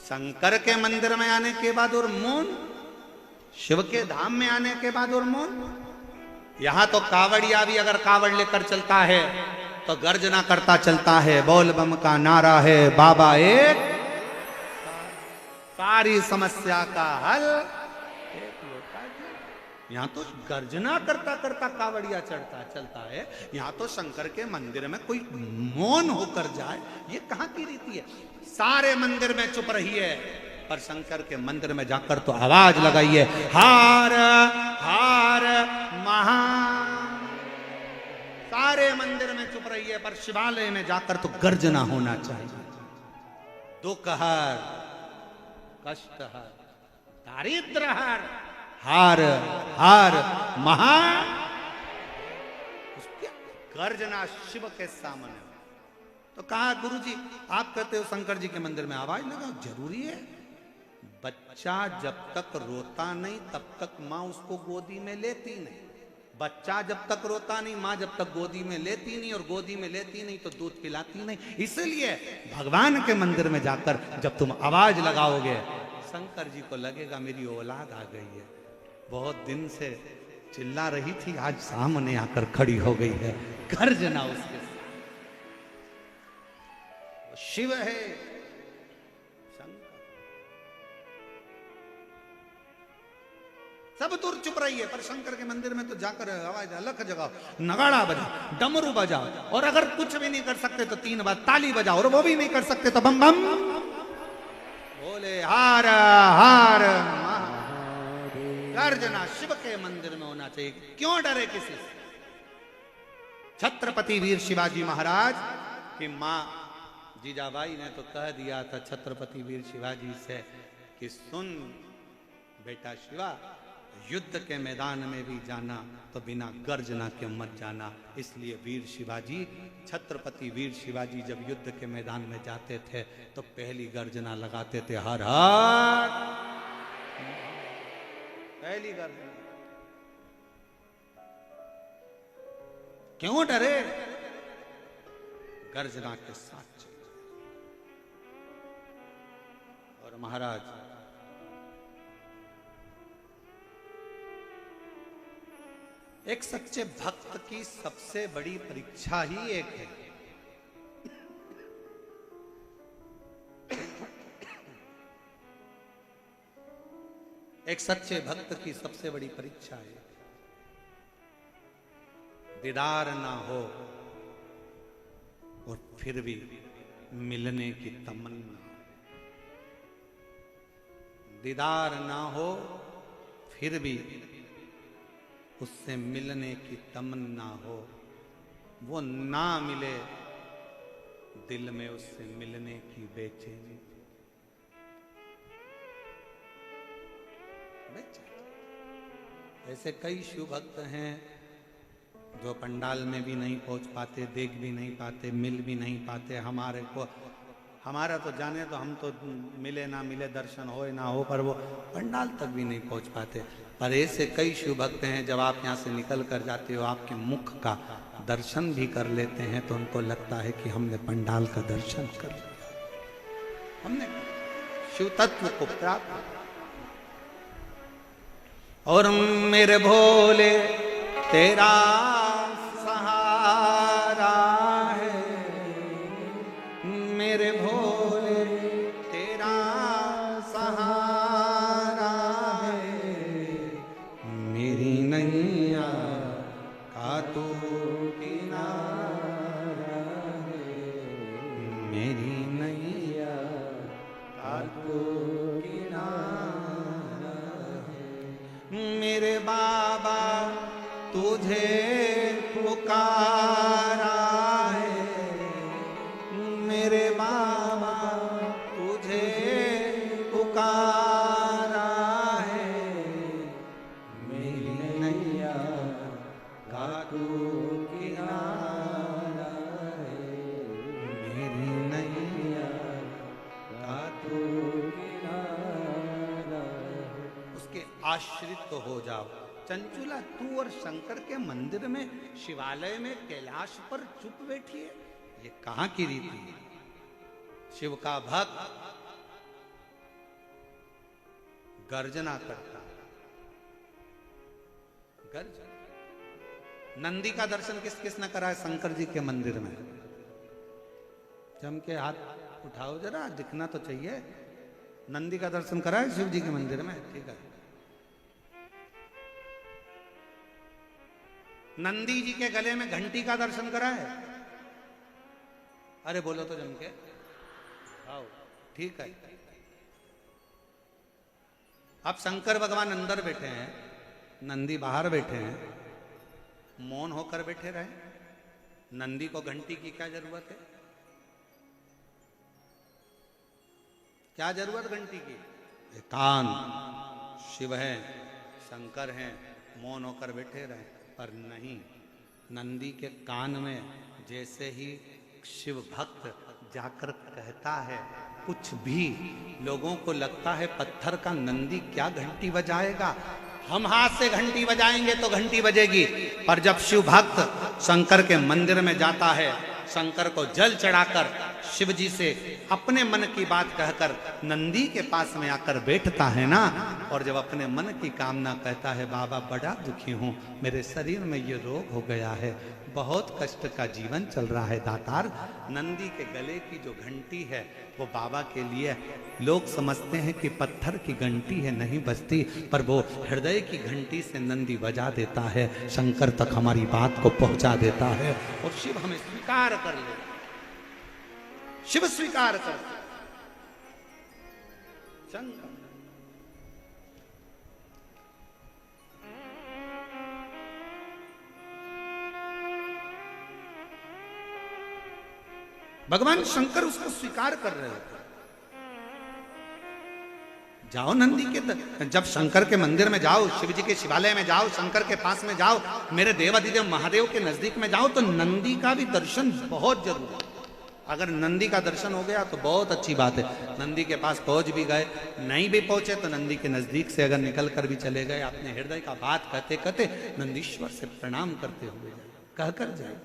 शंकर के मंदिर में आने के बाद और मौन, शिव के धाम में आने के बाद और मौन। यहां तो कावड़िया भी अगर कावड़ लेकर चलता है तो गर्जना करता चलता है, बोल बम का नारा है, बाबा एक, सारी समस्या का हल एक लोटा जल। यहां तो गर्जना करता करता कावड़िया चलता है, यहां तो शंकर के मंदिर में कोई मौन होकर जाए, ये कहां की रीति है? सारे मंदिर में चुप रही है, पर शंकर के मंदिर में जाकर तो आवाज लगाइए, हार हार महा। सारे मंदिर में चुप रही है, पर शिवालय में जाकर तो गर्जना होना चाहिए। दुख हर, कष्ट हर, दारिद्र हर, हार हार महा। गर्जना शिव के सामने। तो कहा, गुरुजी आप कहते हो शंकर जी के मंदिर में आवाज लगाओ, जरूरी है। बच्चा जब तक रोता नहीं तब तक माँ उसको गोदी में लेती नहीं। बच्चा जब तक रोता नहीं, माँ जब तक गोदी में लेती नहीं, और गोदी में लेती नहीं तो दूध पिलाती नहीं। इसलिए भगवान के मंदिर में जाकर जब तुम आवाज लगाओगे, शंकर जी को लगेगा मेरी औलाद आ गई है। बहुत दिन से चिल्ला रही थी, आज सामने आकर खड़ी हो गई है। गर्जना उसके शिव है, शंकर। सब दूर चुप रही है, पर शंकर के मंदिर में तो जाकर आवाज अलख जगाओ, नगाड़ा बजाओ, डमरू बजाओ, और अगर कुछ भी नहीं कर सकते तो 3 बार ताली बजाओ, और वो भी नहीं कर सकते तो बम बम बोले, हार हार महादेव। गर्जना शिव के मंदिर में होना चाहिए। क्यों डरे किसी से? छत्रपति वीर शिवाजी महाराज की मां जीजाबाई ने तो कह दिया था छत्रपति वीर शिवाजी से कि सुन बेटा शिवा, युद्ध के मैदान में भी जाना तो बिना गर्जना के मत जाना। इसलिए वीर शिवाजी, छत्रपति वीर शिवाजी जब युद्ध के मैदान में जाते थे तो पहली गर्जना लगाते थे, हर हर। पहली गर्जना। क्यों डरे? गर्जना के साथ चले। और महाराज एक सच्चे भक्त की सबसे बड़ी परीक्षा ही एक है, एक सच्चे भक्त की सबसे बड़ी परीक्षा है दीदार ना हो और फिर भी मिलने की तमन्ना। दीदार ना हो फिर भी उससे मिलने की तमन्ना हो, वो ना मिले दिल में उससे मिलने की बेचैनी। ऐसे कई शिव भक्त हैं जो पंडाल में भी नहीं पहुंच पाते, देख भी नहीं पाते, मिल भी नहीं पाते। हमारा तो जाने तो हम तो मिले ना मिले, दर्शन हो ना हो, पर वो पंडाल तक भी नहीं पहुंच पाते। पर ऐसे कई शिव भक्त हैं जब आप यहाँ से निकल कर जाते हो, आपके मुख का दर्शन भी कर लेते हैं तो उनको लगता है कि हमने पंडाल का दर्शन कर लिया, हमने शिव तत्व को प्राप्त। और मेरे भोले तेरा सहारा है, मेरे भोले तेरा सहारा है, मेरी नैया का तू किनारा है, मेरी नैया का तू किनारा है। मेरे बाबा तुझे पुकारा है, मेरे बाबा तुझे पुकारा है, मेरी नैया का तू किनारा है, मेरी नैया का तू किनारा है। उसके आश्रित तो हो जाओ। चंचुला तू और शंकर के मंदिर में, शिवालय में, कैलाश पर चुप बैठी है, ये कहां की रीति है? शिव का भक्त गर्जना करता है, गर्जना। नंदी का दर्शन किस किस ने करा है शंकर जी के मंदिर में? जम के हाथ उठाओ जरा, दिखना तो चाहिए। नंदी का दर्शन करा है शिव जी के मंदिर में? ठीक है। नंदी जी के गले में घंटी का दर्शन करा है? अरे बोलो तो जम के, आओ। ठीक है। अब शंकर भगवान अंदर बैठे हैं, नंदी बाहर बैठे हैं, मौन होकर बैठे रहे। नंदी को घंटी की क्या जरूरत है? क्या जरूरत घंटी की? कान शिव है, शंकर हैं, मौन होकर बैठे रहे। पर नहीं, नंदी के कान में जैसे ही शिव भक्त जाकर कहता है कुछ भी, लोगों को लगता है पत्थर का नंदी क्या घंटी बजाएगा, हम हाथ से घंटी बजाएंगे तो घंटी बजेगी। पर जब शिव भक्त शंकर के मंदिर में जाता है, शंकर को जल चढ़ाकर शिव जी से अपने मन की बात कहकर नंदी के पास में आकर बैठता है ना, और जब अपने मन की कामना कहता है, बाबा बड़ा दुखी हूँ, मेरे शरीर में ये रोग हो गया है, बहुत कष्ट का जीवन चल रहा है दातार, नंदी के गले की जो घंटी है वो बाबा के लिए, लोग समझते हैं कि पत्थर की घंटी है, नहीं बजती, पर वो हृदय की घंटी से नंदी बजा देता है, शंकर तक हमारी बात को पहुंचा देता है और शिव हमें स्वीकार कर ले, शिव स्वीकार कर शंकर। भगवान शंकर उसको स्वीकार कर रहे होते। जाओ नंदी के, जब शंकर के मंदिर में जाओ, शिव जी के शिवालय में जाओ, शंकर के पास में जाओ, मेरे देवाधिदेव महादेव के नजदीक में जाओ, तो नंदी का भी दर्शन बहुत जरूरी है। अगर नंदी का दर्शन हो गया तो बहुत अच्छी बात है। नंदी के पास पहुंच भी गए, नहीं भी पहुंचे तो नंदी के नजदीक से अगर निकल कर भी चले गए, अपने हृदय का बात कहते कहते नंदीश्वर से प्रणाम करते हुए कहकर जाए।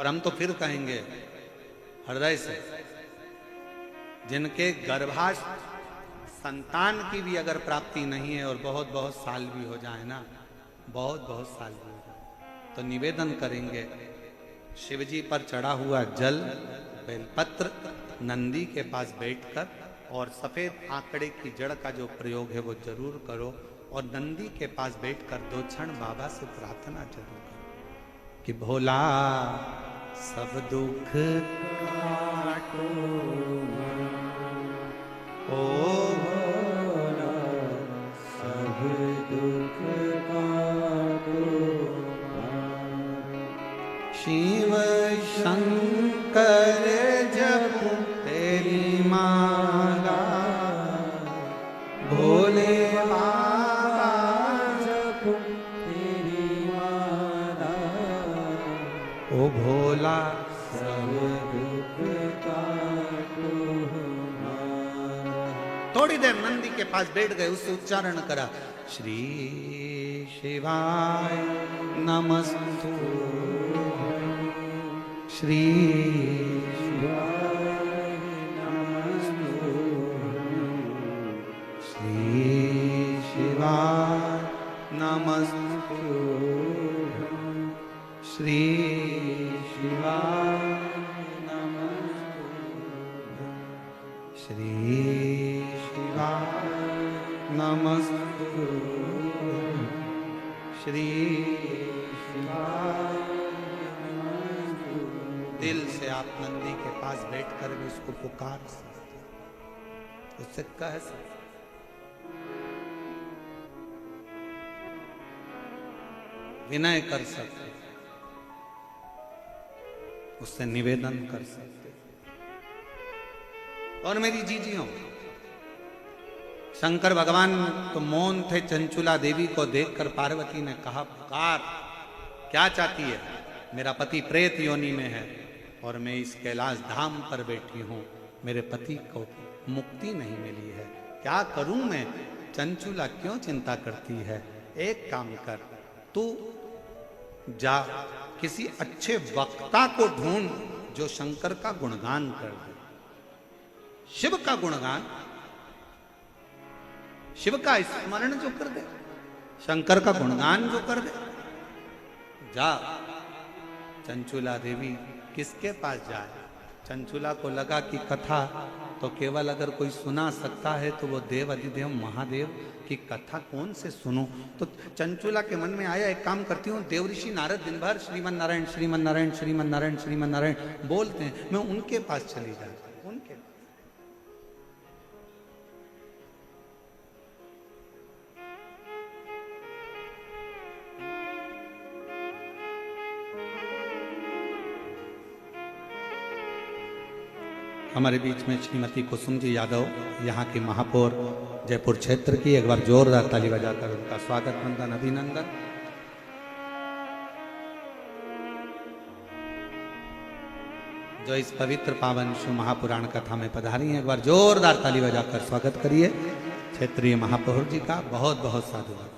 और हम तो फिर कहेंगे हृदय से, जिनके गर्भाश संतान की भी अगर प्राप्ति नहीं है और बहुत बहुत साल भी हो जाए ना, बहुत बहुत साल भी हो जाए, तो निवेदन करेंगे शिव जी पर चढ़ा हुआ जल, बेलपत्र, नंदी के पास बैठकर और सफेद आंकड़े की जड़ का जो प्रयोग है वो जरूर करो, और नंदी के पास बैठकर 2 क्षण बाबा से प्रार्थना जरूर करो कि भोला सब दुख काटो, ओ भोला सब दुख काटो, शिव शंकर जप तेरी माला, भोले बाबा जप तेरी माला, ओ भोला सब दुख काटो हमारा। थोड़ी देर नंदी के पास बैठ गए, उससे उच्चारण करा श्री शिवाय नमस्तु, श्री शिवाय नमस्तु, श्री शिवाय नमस्तु, श्री शिवाय नमस्तु, श्री शिवाय नमस्तु, श्री शिवाय नमस्तु। दिल से आप नंदी के पास बैठकर भी उसको पुकार सकते, उससे कह सकते, विनय कर सकते, उससे निवेदन कर सकते। और मेरी जीजियों, शंकर भगवान तो मौन थे। चंचुला देवी को देखकर पार्वती ने कहा, पुकार, क्या चाहती है? मेरा पति प्रेत योनि में है और मैं इस कैलाश धाम पर बैठी हूं, मेरे पति को मुक्ति नहीं मिली है, क्या करूं मैं? चंचुला क्यों चिंता करती है? एक काम कर, तू जा किसी अच्छे वक्ता को ढूंढ जो शंकर का गुणगान कर दे, शिव का गुणगान, शिव का स्मरण जो कर दे, शंकर का गुणगान जो कर दे। जा। चंचुला देवी किसके पास जाए? चंचुला को लगा कि कथा तो केवल अगर कोई सुना सकता है तो वो देव अधिदेव महादेव की कथा कौन से सुनूं? तो चंचुला के मन में आया, एक काम करती हूँ, देवऋषि नारद दिन भर श्रीमन नारायण श्रीमन नारायण श्रीमन नारायण श्रीमन नारायण बोलते हैं, मैं उनके पास चली जाती हूँ, उनके पास। हमारे बीच में श्रीमती कुसुम जी यादव, यहाँ की महापौर जयपुर क्षेत्र की, एक बार जोरदार ताली बजाकर उनका स्वागत, वंदन, अभिनंदन। जो इस पवित्र पावन शिव महापुराण कथा में पधारी हैं, एक बार जोरदार ताली बजाकर स्वागत करिए क्षेत्रीय महापौर जी का। बहुत बहुत साधुवाद।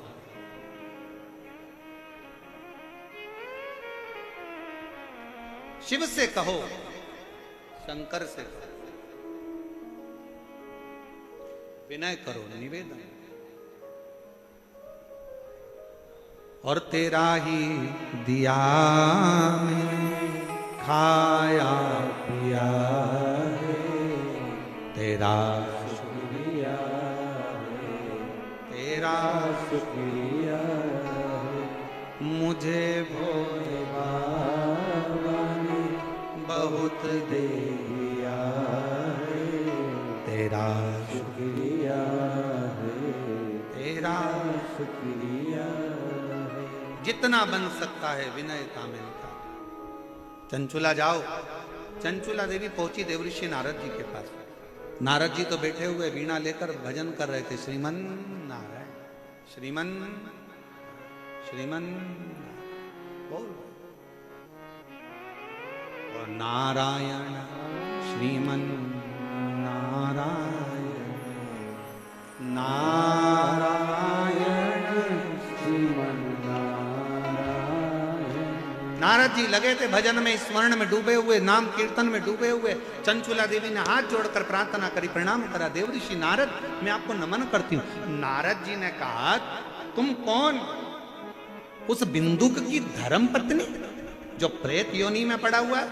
शिव से कहो, शंकर से कहो, विनय करो, निवेदन, और तेरा ही दिया में खाया पिया है, तेरा शुक्रिया है, तेरा शुक्रिया है, मुझे भोले बाबा ने बहुत दे दिया है, तेरा शुक्रिया है, तेरा शुक्रिया है। जितना बन सकता है विनयता में लिखा। चंचुला जाओ। चंचुला देवी पहुंची देवऋषि नारद जी के पास। नारद जी तो बैठे हुए वीणा लेकर भजन कर रहे थे, श्रीमन नारायण श्रीमन श्रीमन बोल, और नारायण श्रीमन नारायण नारायण श्रीमन नारायण। नारद नारद जी लगे थे भजन में, स्मरण में डूबे हुए, नाम कीर्तन में डूबे हुए। चंचुला देवी ने हाथ जोड़कर प्रार्थना करी, प्रणाम करा, देव ऋषि नारद मैं आपको नमन करती हूँ। नारद जी ने कहा तुम कौन? उस बिंदुक की धर्म पत्नी जो प्रेत योनि में पड़ा हुआ है,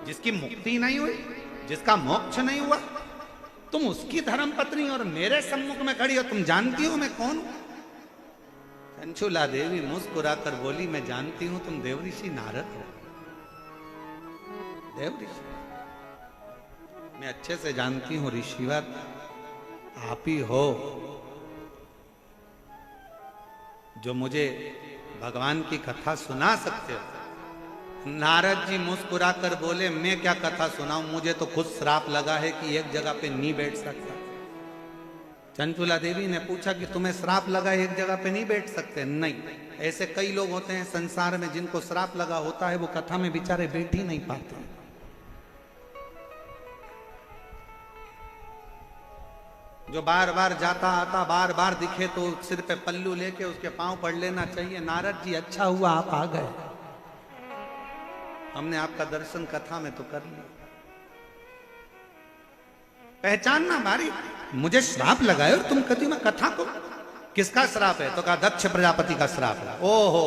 जिसकी मुक्ति नहीं हुई, जिसका मोक्ष नहीं हुआ, तुम उसकी धर्म पत्नी और मेरे सम्मुख में खड़ी हो, तुम जानती हो मैं कौन हूं? चंचुला देवी मुस्कुराकर बोली मैं जानती हूं तुम देव ऋषि नारद हो। देव ऋषि मैं अच्छे से जानती हूं, ऋषिवर आप ही हो जो मुझे भगवान की कथा सुना सकते हो। नारद जी मुस्कुराकर बोले मैं क्या कथा सुनाऊं, मुझे तो खुद श्राप लगा है कि एक जगह पे नहीं बैठ सकता। चंचुला देवी ने पूछा कि तुम्हें श्राप लगा है, एक जगह पे नहीं बैठ सकते? नहीं, ऐसे कई लोग होते हैं संसार में जिनको श्राप लगा होता है, वो कथा में बेचारे बैठ ही नहीं पाते। जो बार बार जाता आता बार बार दिखे तो सिर पे पल्लू लेके उसके पांव पड़ लेना चाहिए। नारद जी अच्छा हुआ आप आ गए, हमने आपका दर्शन कथा में तो कर लिया। पहचानना बारी, मुझे श्राप लगाए और तुम कहती मैं कथा को। किसका श्राप है? तो कहा दक्ष प्रजापति का श्राप है। ओ हो,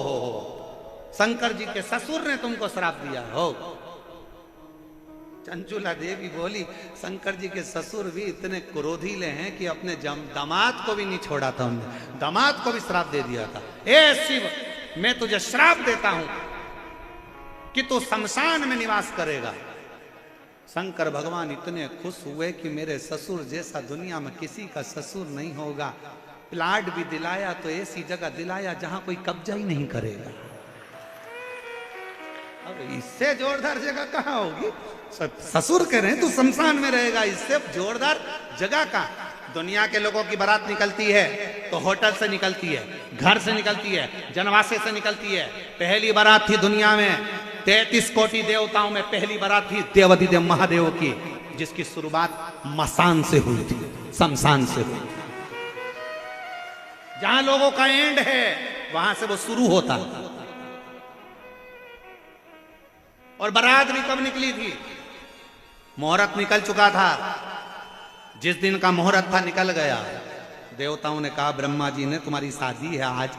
शंकर जी के ससुर ने तुमको श्राप दिया हो। चंचुला देवी बोली शंकर जी के ससुर भी इतने क्रोधीले हैं कि अपने दामाद को भी नहीं छोड़ा था, उन्होंने दामाद को भी श्राप दे दिया था। ए शिव मैं तुझे श्राप देता हूं कि तू शमशान में निवास करेगा। शंकर भगवान इतने खुश हुए कि मेरे ससुर जैसा दुनिया में किसी का ससुर नहीं होगा। प्लाट भी दिलाया तो ऐसी जगह दिलाया जहां कोई कब्जा ही नहीं करेगा। अब इससे जोरदार जगह कहां होगी? ससुर कह रहे हैं तू शमशान में रहेगा, इससे जोरदार जगह का। दुनिया के लोगों की बारात निकलती है तो होटल से निकलती है, घर से निकलती है, जनवासे से निकलती है। पहली बारात थी दुनिया में 33 कोटि देवताओं में पहली बारात थी देवाधिदेव महादेव की, जिसकी शुरुआत मसान से हुई थी, शमशान से हुई। जहां लोगों का एंड है वहां से वो शुरू होता। और बारात भी कब निकली थी? मुहूर्त निकल चुका था, जिस दिन का मुहूर्त था निकल गया। देवताओं ने कहा ब्रह्मा जी ने तुम्हारी शादी है आज,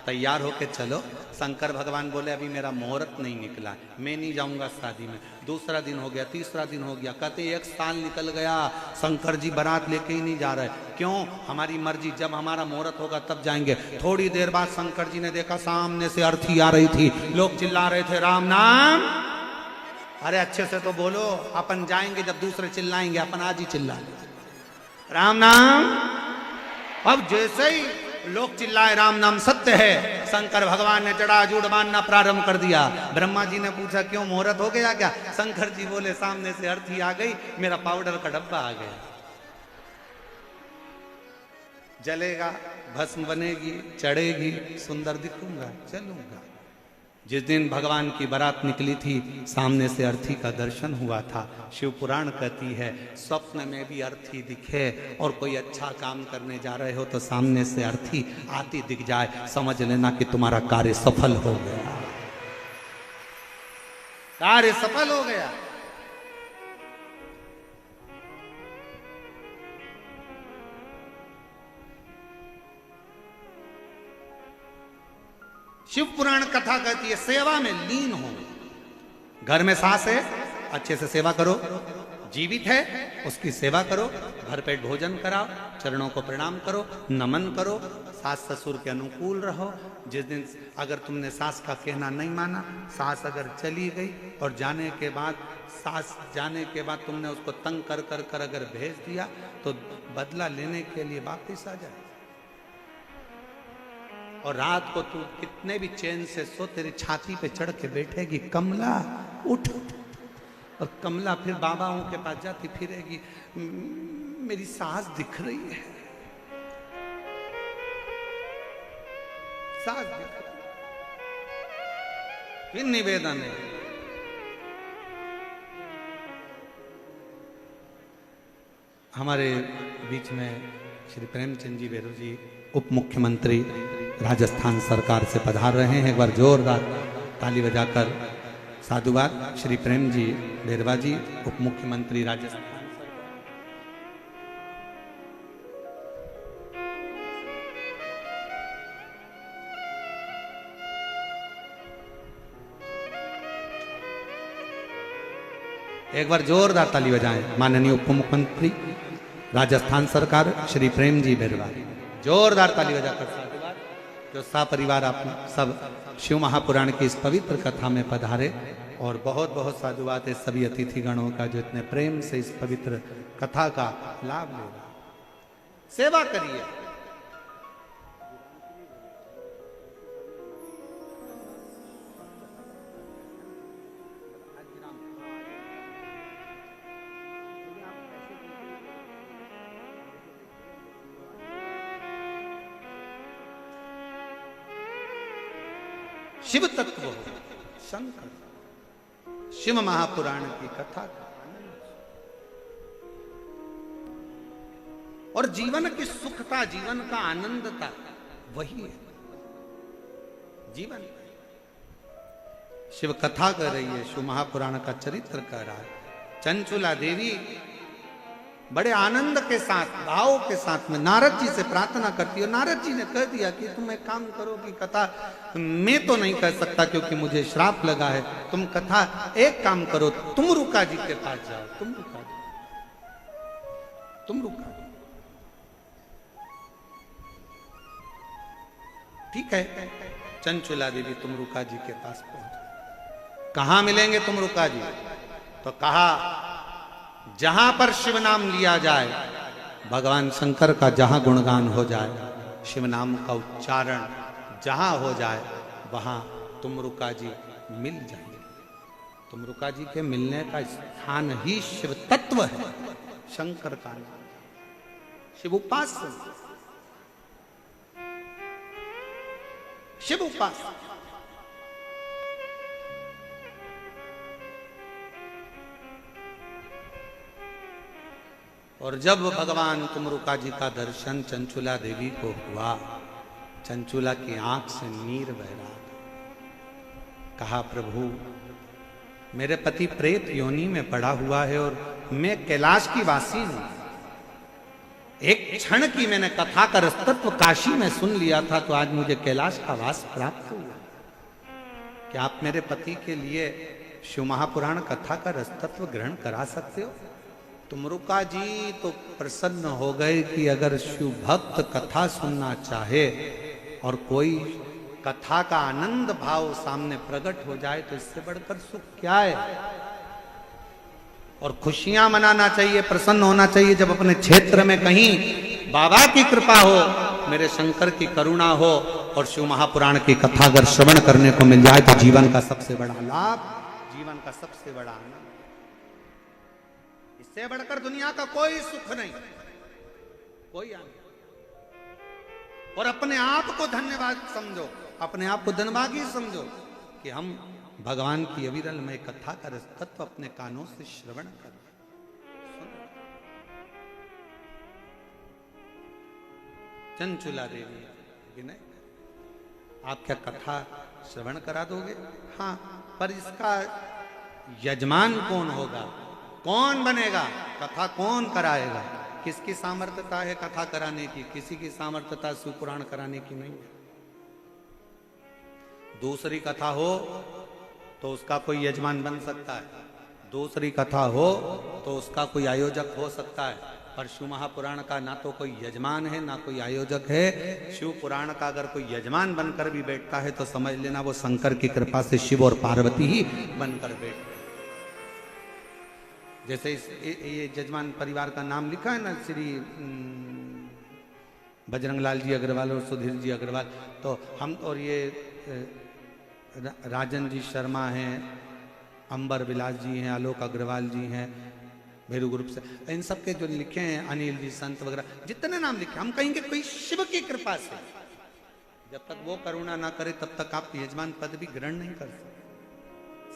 तैयार होके चलो। शंकर भगवान बोले अभी मेरा मुहूर्त नहीं निकला, मैं नहीं जाऊंगा शादी में। दूसरा दिन हो गया, तीसरा दिन हो गया, कहते 1 साल निकल गया, शंकर जी बारात लेके ही नहीं जा रहे। क्यों? हमारी मर्जी, जब हमारा मुहूर्त होगा तब जाएंगे। थोड़ी देर बाद शंकर जी ने देखा सामने से अर्थी आ रही थी, लोग चिल्ला रहे थे राम नाम। अरे अच्छे से तो बोलो, अपन जाएंगे जब दूसरे चिल्लाएंगे, अपन आज ही चिल्ला राम नाम। अब जैसे ही लोग चिल्लाए राम नाम सत्य है, शंकर भगवान ने जड़ा जूड़ बांधना प्रारंभ कर दिया। ब्रह्मा जी ने पूछा क्यों मुहूर्त हो गया क्या? शंकर जी बोले सामने से अर्थी आ गई, मेरा पाउडर का डब्बा आ गया। जलेगा, भस्म बनेगी, चढ़ेगी, सुंदर दिखूंगा, चलूंगा। जिस दिन भगवान की बारात निकली थी सामने से अर्थी का दर्शन हुआ था। शिव पुराण कहती है स्वप्न में भी अर्थी दिखे और कोई अच्छा काम करने जा रहे हो तो सामने से अर्थी आती दिख जाए, समझ लेना कि तुम्हारा कार्य सफल हो गया, कार्य सफल हो गया। शिव पुराण कथा कहती है सेवा में लीन हो। घर में सास है, अच्छे से सेवा करो। जीवित है, उसकी सेवा करो। भर पेट भोजन कराओ, चरणों को प्रणाम करो, नमन करो, सास ससुर के अनुकूल रहो। जिस दिन अगर तुमने सास का कहना नहीं माना, सास अगर चली गई और जाने के बाद तुमने उसको तंग कर अगर भेज दिया तो बदला लेने के लिए वापिस आ जाए। और रात को तू कितने भी चैन से सो, तेरी छाती पे चढ़ के बैठेगी कमला उठ, और कमला फिर बाबाओं के पास जाती फिरेगी, मेरी सास दिख रही है, सास दिख रही। फिर निवेदन है हमारे बीच में श्री प्रेमचंद जी बेरू जी उप मुख्यमंत्री राजस्थान सरकार से पधार रहे हैं। एक बार जोरदार ताली बजाकर साधुवाद श्री प्रेम जी बेरवा जी, उप मुख्यमंत्री राजस्थान। एक बार जोरदार ताली बजाएं माननीय उप मुख्यमंत्री राजस्थान सरकार श्री प्रेम जी बेरवा। जोरदार ताली बजाकर साधुवाद। जो सपरिवार आप सब शिव महापुराण की इस पवित्र कथा में पधारे, और बहुत बहुत साधुवाद है सभी अतिथि गणों का जो इतने प्रेम से इस पवित्र कथा का लाभ ले रहे। सेवा करिए। शिव तत्व हो, शंकर, शिव महापुराण की कथा का और जीवन की सुखता, जीवन का आनंदता वही है जीवन। शिव कथा कर रही है, शिव महापुराण का चरित्र कर रहा है। चंचुला देवी बड़े आनंद के साथ, भाव के साथ में नारद जी से प्रार्थना करती है। नारद जी ने कह दिया कि तुम एक काम करो कि कथा मैं तो नहीं कर सकता क्योंकि मुझे श्राप लगा है, तुम कथा एक काम करो, तुम रुका जी के पास जाओ, तुम रुका ठीक है। चंचुला देवी तुम रुका जी के पास पहुंच। कहां मिलेंगे तुम रुका जी? तो कहा जहां पर शिव नाम लिया जाए, भगवान शंकर का जहां गुणगान हो जाए, शिव नाम का उच्चारण जहां हो जाए, वहां तुम रुका जी मिल जाएंगे। तुम रुका जी के मिलने का स्थान ही शिव तत्व है, शंकर का नाम, शिव उपास्य, शिव उपास्य। और जब भगवान तुमरुका जी का दर्शन चंचुला देवी को हुआ, चंचुला की आंख से नीर बह रहा था। कहा प्रभु मेरे पति प्रेत योनि में पड़ा हुआ है और मैं कैलाश की वासी हूं। एक क्षण की मैंने कथा का रसतत्व काशी में सुन लिया था, तो आज मुझे कैलाश का वास प्राप्त हुआ। क्या आप मेरे पति के लिए शिव महापुराण कथा का रसतत्व ग्रहण करा सकते हो? तुमरुका जी तो प्रसन्न हो गए कि अगर शिव भक्त कथा सुनना चाहे और कोई कथा का आनंद भाव सामने प्रकट हो जाए तो इससे बढ़कर सुख क्या है। और खुशियां मनाना चाहिए, प्रसन्न होना चाहिए जब अपने क्षेत्र में कहीं बाबा की कृपा हो, मेरे शंकर की करुणा हो और शिव महापुराण की कथा अगर श्रवण करने को मिल जाए तो जीवन का सबसे बड़ा लाभ, जीवन का सबसे बड़ा आनंद। इससे बढ़कर दुनिया का कोई सुख नहीं, कोई आनंद। और अपने आप को धन्यवाद समझो, अपने आप को धनभागी समझो कि हम भगवान की अविरलमय कथा का रसतत्व अपने कानों से श्रवण कर। चंचुला देवी विनय, आप क्या कथा श्रवण करा दोगे? हाँ, पर इसका यजमान कौन होगा, कौन बनेगा, कथा कौन कराएगा? किसकी सामर्थ्यता है कथा कराने की? किसी की सामर्थ्यता शिव पुराण कराने की नहीं है। दूसरी कथा हो तो उसका कोई यजमान बन सकता है, दूसरी कथा हो तो उसका कोई आयोजक हो सकता है, पर शिव महापुराण का ना तो कोई यजमान है ना कोई आयोजक है। शिव पुराण का अगर कोई यजमान बनकर भी बैठता है तो समझ लेना वो शंकर की कृपा से शिव और पार्वती ही बनकर बैठते। जैसे ये जजमान परिवार का नाम लिखा है ना, श्री बजरंग लाल जी अग्रवाल और सुधीर जी अग्रवाल, तो हम और ये राजन जी शर्मा हैं, अंबर विलास जी हैं, आलोक अग्रवाल जी हैं भैरू ग्रुप से, इन सब के जो लिखे हैं, अनिल जी संत वगैरह जितने नाम लिखे, हम कहेंगे कोई शिव की कृपा से। जब तक वो करुणा ना करे तब तक आप यजमान पद भी ग्रहण नहीं कर सकते।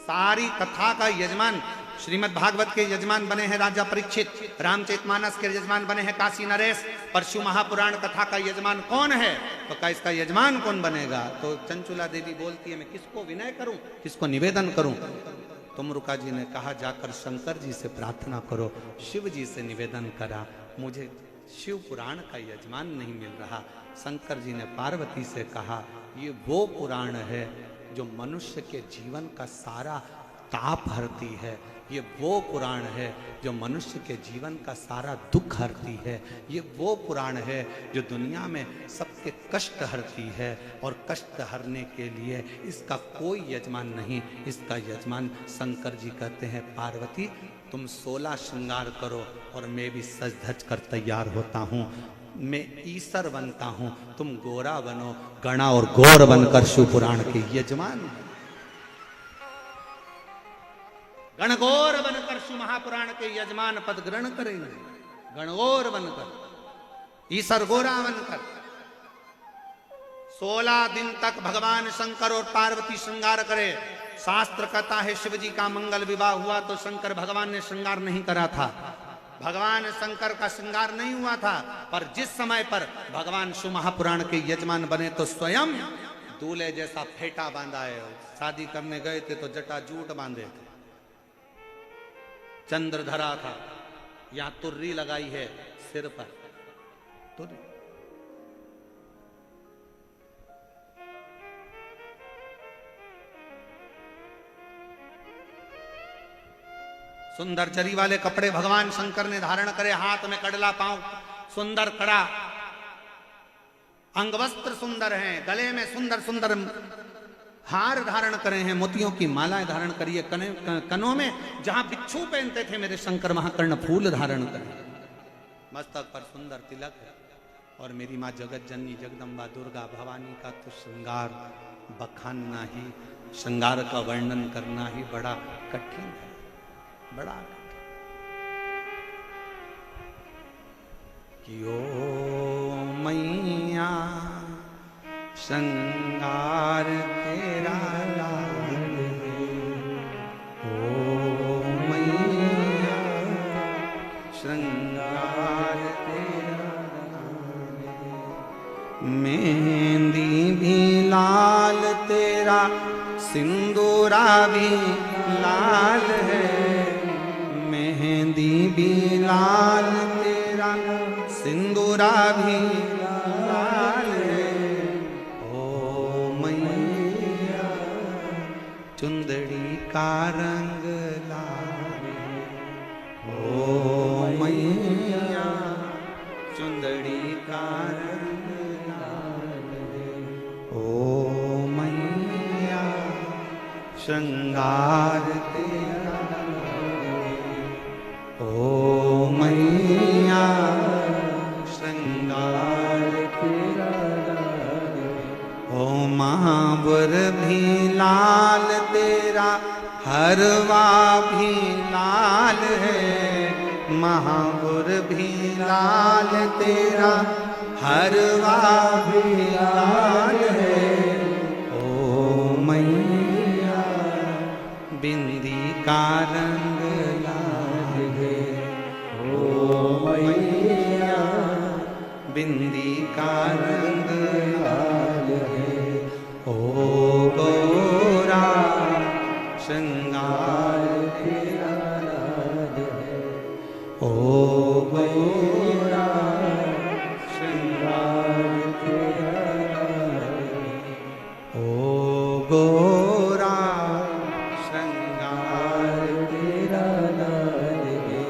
सारी कथा का यजमान श्रीमद् भागवत के यजमान बने हैं राजा परीक्षित, रामचरितमानस के यजमान बने हैं काशी नरेश, परशु महापुराण कथा का यजमान कौन है? तो क्या इसका यजमान कौन बनेगा? तो चंचुला देवी बोलती है मैं किसको विनय करूं, किसको निवेदन करूं? तुमरुका जी ने कहा जाकर शंकर जी से प्रार्थना करो। शिव जी से निवेदन करा, मुझे शिव पुराण का यजमान नहीं मिल रहा। शंकर जी ने पार्वती से कहा ये वो पुराण है जो मनुष्य के जीवन का सारा ताप हरती है, ये वो पुराण है जो मनुष्य के जीवन का सारा दुख हरती है, ये वो पुराण है जो दुनिया में सबके कष्ट हरती है, और कष्ट हरने के लिए इसका कोई यजमान नहीं, इसका यजमान शंकर जी कहते हैं पार्वती तुम 16 श्रृंगार करो और मैं भी सज धज कर तैयार होता हूँ, मैं ईसर बनता हूँ, तुम गोरा बनो, गणा और गौर बनकर शिव पुराण के यजमान, गणगौर बनकर शिव महापुराण के यजमान पद ग्रहण करेंगे, गणगौर बनकर, ईसर गोरा बनकर। 16 दिन तक भगवान शंकर और पार्वती श्रृंगार करे। शास्त्र कहता है शिव जी का मंगल विवाह हुआ तो शंकर भगवान ने श्रृंगार नहीं करा था, भगवान शंकर का श्रृंगार नहीं हुआ था, पर जिस समय पर भगवान शिव महापुराण के यजमान बने तो स्वयं दूल्हे जैसा फेटा बांधा है। शादी करने गए थे तो जटा जूट बांधे थे, चंद्र धरा था, यहां तुर्री लगाई है सिर पर, तुर्री। सुंदर जरी वाले कपड़े भगवान शंकर ने धारण करे, हाथ में कड़ला, पांव सुंदर कड़ा, अंगवस्त्र सुंदर हैं, गले में सुंदर सुंदर हार धारण करे हैं, मोतियों की मालाएं धारण करिए, कनों में जहां बिच्छू पहनते थे मेरे शंकर महाकर्ण फूल धारण करें, मस्तक पर सुंदर तिलक है। और मेरी माँ जगत जननी जगदम्बा दुर्गा भवानी का तो श्रृंगार बखानना ही, श्रृंगार का वर्णन करना ही बड़ा कठिन है, बड़ा कि ओ मैया श्रृंगार तेरा लाल है, ओ मैया श्रृंगार तेरा लाल है, मेहंदी भी लाल तेरा सिंदूरा भी लाल है, मेहंदी भी लाल तेरा सिंदूरा भी लाल है, ओ मैया चुंदड़ी का रंग लाल है, ओ मैया चुंदड़ी का रंग लाल है, ओ मैया श्रृंगार तेरा ओ मैया श्रृंगार तेरा ओ महावर भी लाल तेरा हरवा भी लाल है, महावर भी लाल तेरा हरवा भी लाल है, ओ मैया बिंदी का रंग लाल है, ओ मैया बिंदी का रंग लाल है, ओ गौरा श्रृंगार तेरा लाल है, ओ गौरा श्रृंगार तेरा लाल है, ओ गौरा श्रृंगार तेरा लाल है,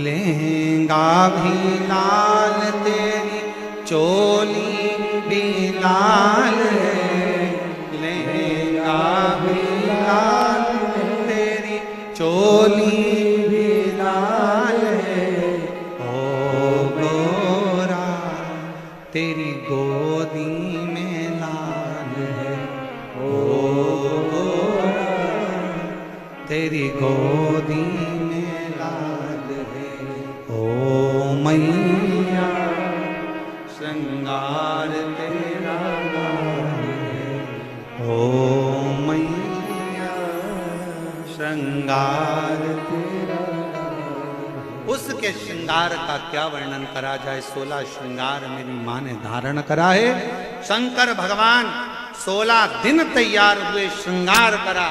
लहंगा भी लाल तेरी चोली भी लाल है, लहंगा भी लाल तेरी चोली भी लाल है, ओ गोरा तेरी गोदी में लाल है, ओ गोरा तेरी गोदी में लाल है, ओ मैया श्रृंगार तेरा लाल है, ओ मैया श्रृंगार का क्या वर्णन करा जाए, 16 श्रृंगार मेरी माँ ने धारण करा है। शंकर भगवान 16 दिन तैयार हुए, श्रृंगार करा,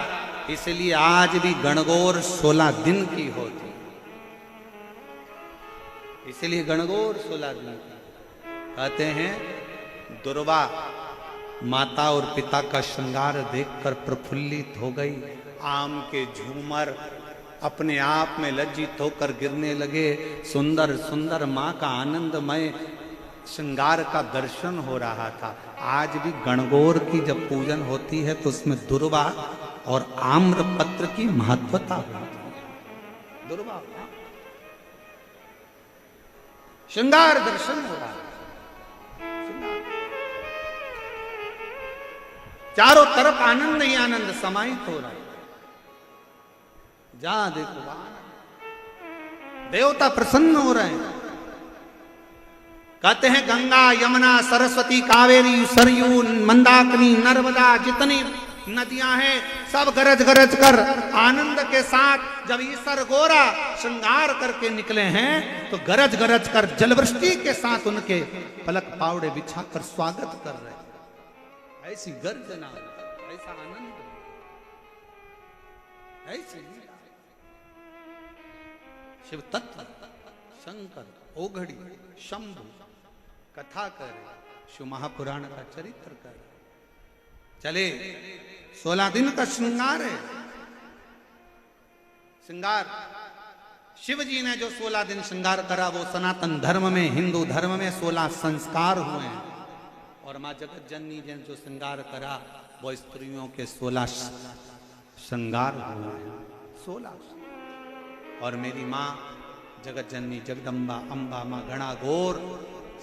इसलिए आज भी गणगौर 16 दिन की होती, इसलिए गणगौर 16 दिन की। कहते हैं दुर्वा माता और पिता का श्रृंगार देखकर प्रफुल्लित हो गई, आम के झूमर अपने आप में लज्जित होकर गिरने लगे। सुंदर सुंदर माँ का आनंदमय श्रृंगार का दर्शन हो रहा था। आज भी गणगौर की जब पूजन होती है तो उसमें दुर्वा और आम्रपत्र की महत्वता होती है। दुर्वा श्रृंगार दर्शन हो रहा है, चारों तरफ आनंद ही आनंद समाहित हो रहा है। जहां देखो देवता प्रसन्न हो रहे हैं। कहते हैं गंगा यमुना सरस्वती कावेरी सरयू मंदाकिनी नर्मदा जितनी नदियां हैं सब गरज गरज कर आनंद के साथ जब ईश्वर गोरा श्रृंगार करके निकले हैं तो गरज गरज कर जलवृष्टि के साथ उनके पलक पावड़े बिछाकर स्वागत कर रहे हैं। ऐसी गर्जना, ऐसा आनंद, ऐसी शिव तत्व शंकर ओघड़ी शंभु कथा कर, शिव महापुराण का चरित्र कर। चले 16 दिन का श्रृंगार है। श्रृंगार शिव जी ने जो 16 दिन श्रृंगार करा वो सनातन धर्म में, हिंदू धर्म में 16 संस्कार हुए हैं। और माँ जगत जननी ने जो श्रृंगार करा वो स्त्रियों के 16 श्रृंगार हुए हैं, 16। और मेरी माँ जगत जननी जगदम्बा अम्बा माँ गणागौर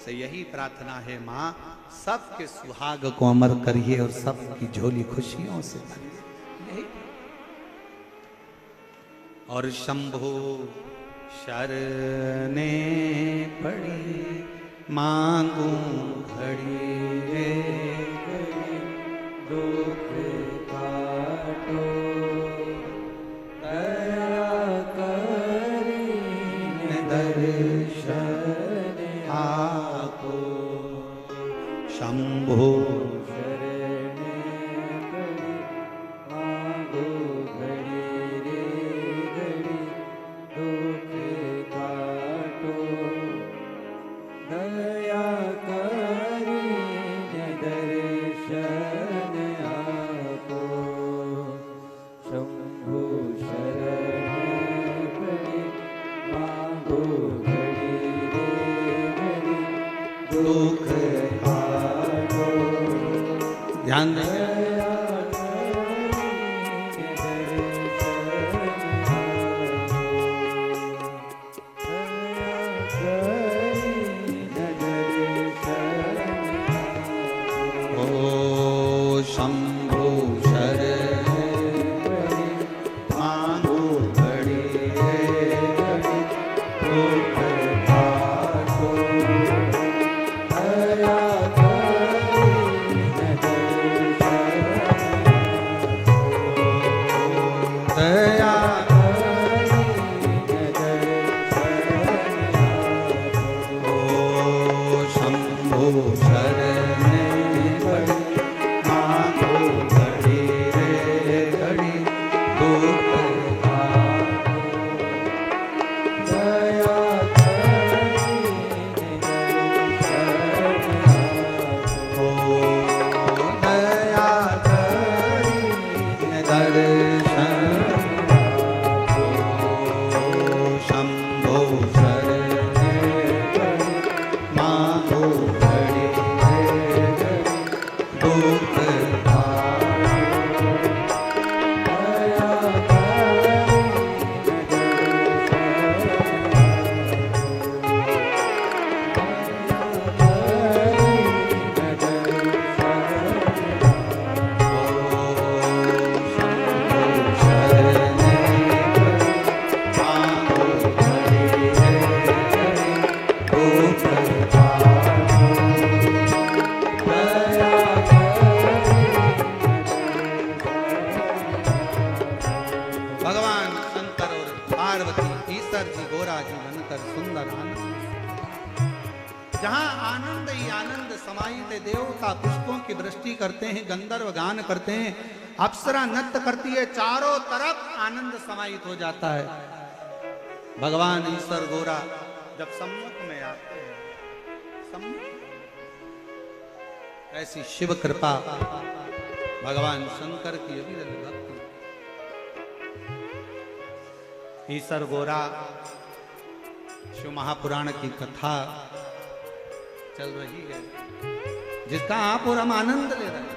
से यही प्रार्थना है, माँ सबके सुहाग को अमर करिए और सबकी झोली खुशियों से भरिए। और शंभु शरणे पड़ी मांगू घड़ी रे दुख काटो दया करीने दर्शन आपो। शंभु शरणे पड़ी मांगो घड़ी रे घड़ी दुख काटो दया करीने दर्शन आपो। शंभु शरणे पड़ी मांगो घड़ी रे घड़ी दुख काटो ध्यान दें। दया करीने दर्शन आपो। ओ शंभु शरणे मांगो घड़ी रे घड़ी दुख काटो दया करीने दया ओ शंभु शरणे पड़ी मांगो घड़ी रे घड़ी दुख काटो। दया करीने ओ दया करीने दर्शन ओ शंभु शरणे पड़ी मांगो घड़ी रे घड़ी दुख काटो। दया जहां आनंद ही आनंद समाहित है। देवता पुष्पों की वृष्टि करते हैं, गंधर्व गान करते हैं, अप्सरा नृत्य करती है, चारों तरफ आनंद समाहित हो जाता है। भगवान ईश्वर गोरा जब सम्मुख में आते हैं, सम्मुख, ऐसी शिव कृपा भगवान शंकर की अविरल भक्ति। ईश्वर गोरा शिव महापुराण की कथा चल रही है, जिसका आप और हम आनंद ले रहे हैं।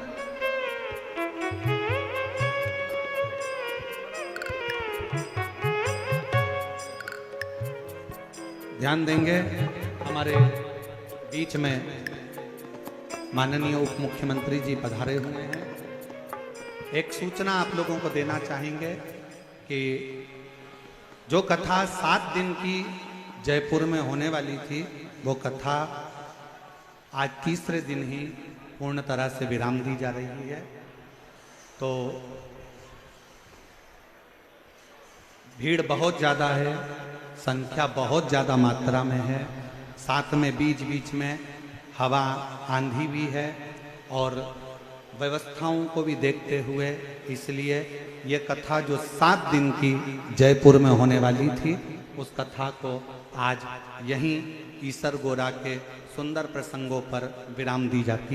ध्यान देंगे, हमारे बीच में माननीय उप मुख्यमंत्री जी पधारे हुए हैं। एक सूचना आप लोगों को देना चाहेंगे कि जो कथा 7 दिन की जयपुर में होने वाली थी, वो कथा आज तीसरे दिन ही पूर्ण तरह से विराम दी जा रही है। तो भीड़ बहुत ज़्यादा है, संख्या बहुत ज़्यादा मात्रा में है, साथ में बीच बीच में हवा आंधी भी है, और व्यवस्थाओं को भी देखते हुए इसलिए ये कथा जो 7 दिन की जयपुर में होने वाली थी, उस कथा को आज यहीं ईश्वर गोरा के सुंदर प्रसंगों पर विराम दी जाती है।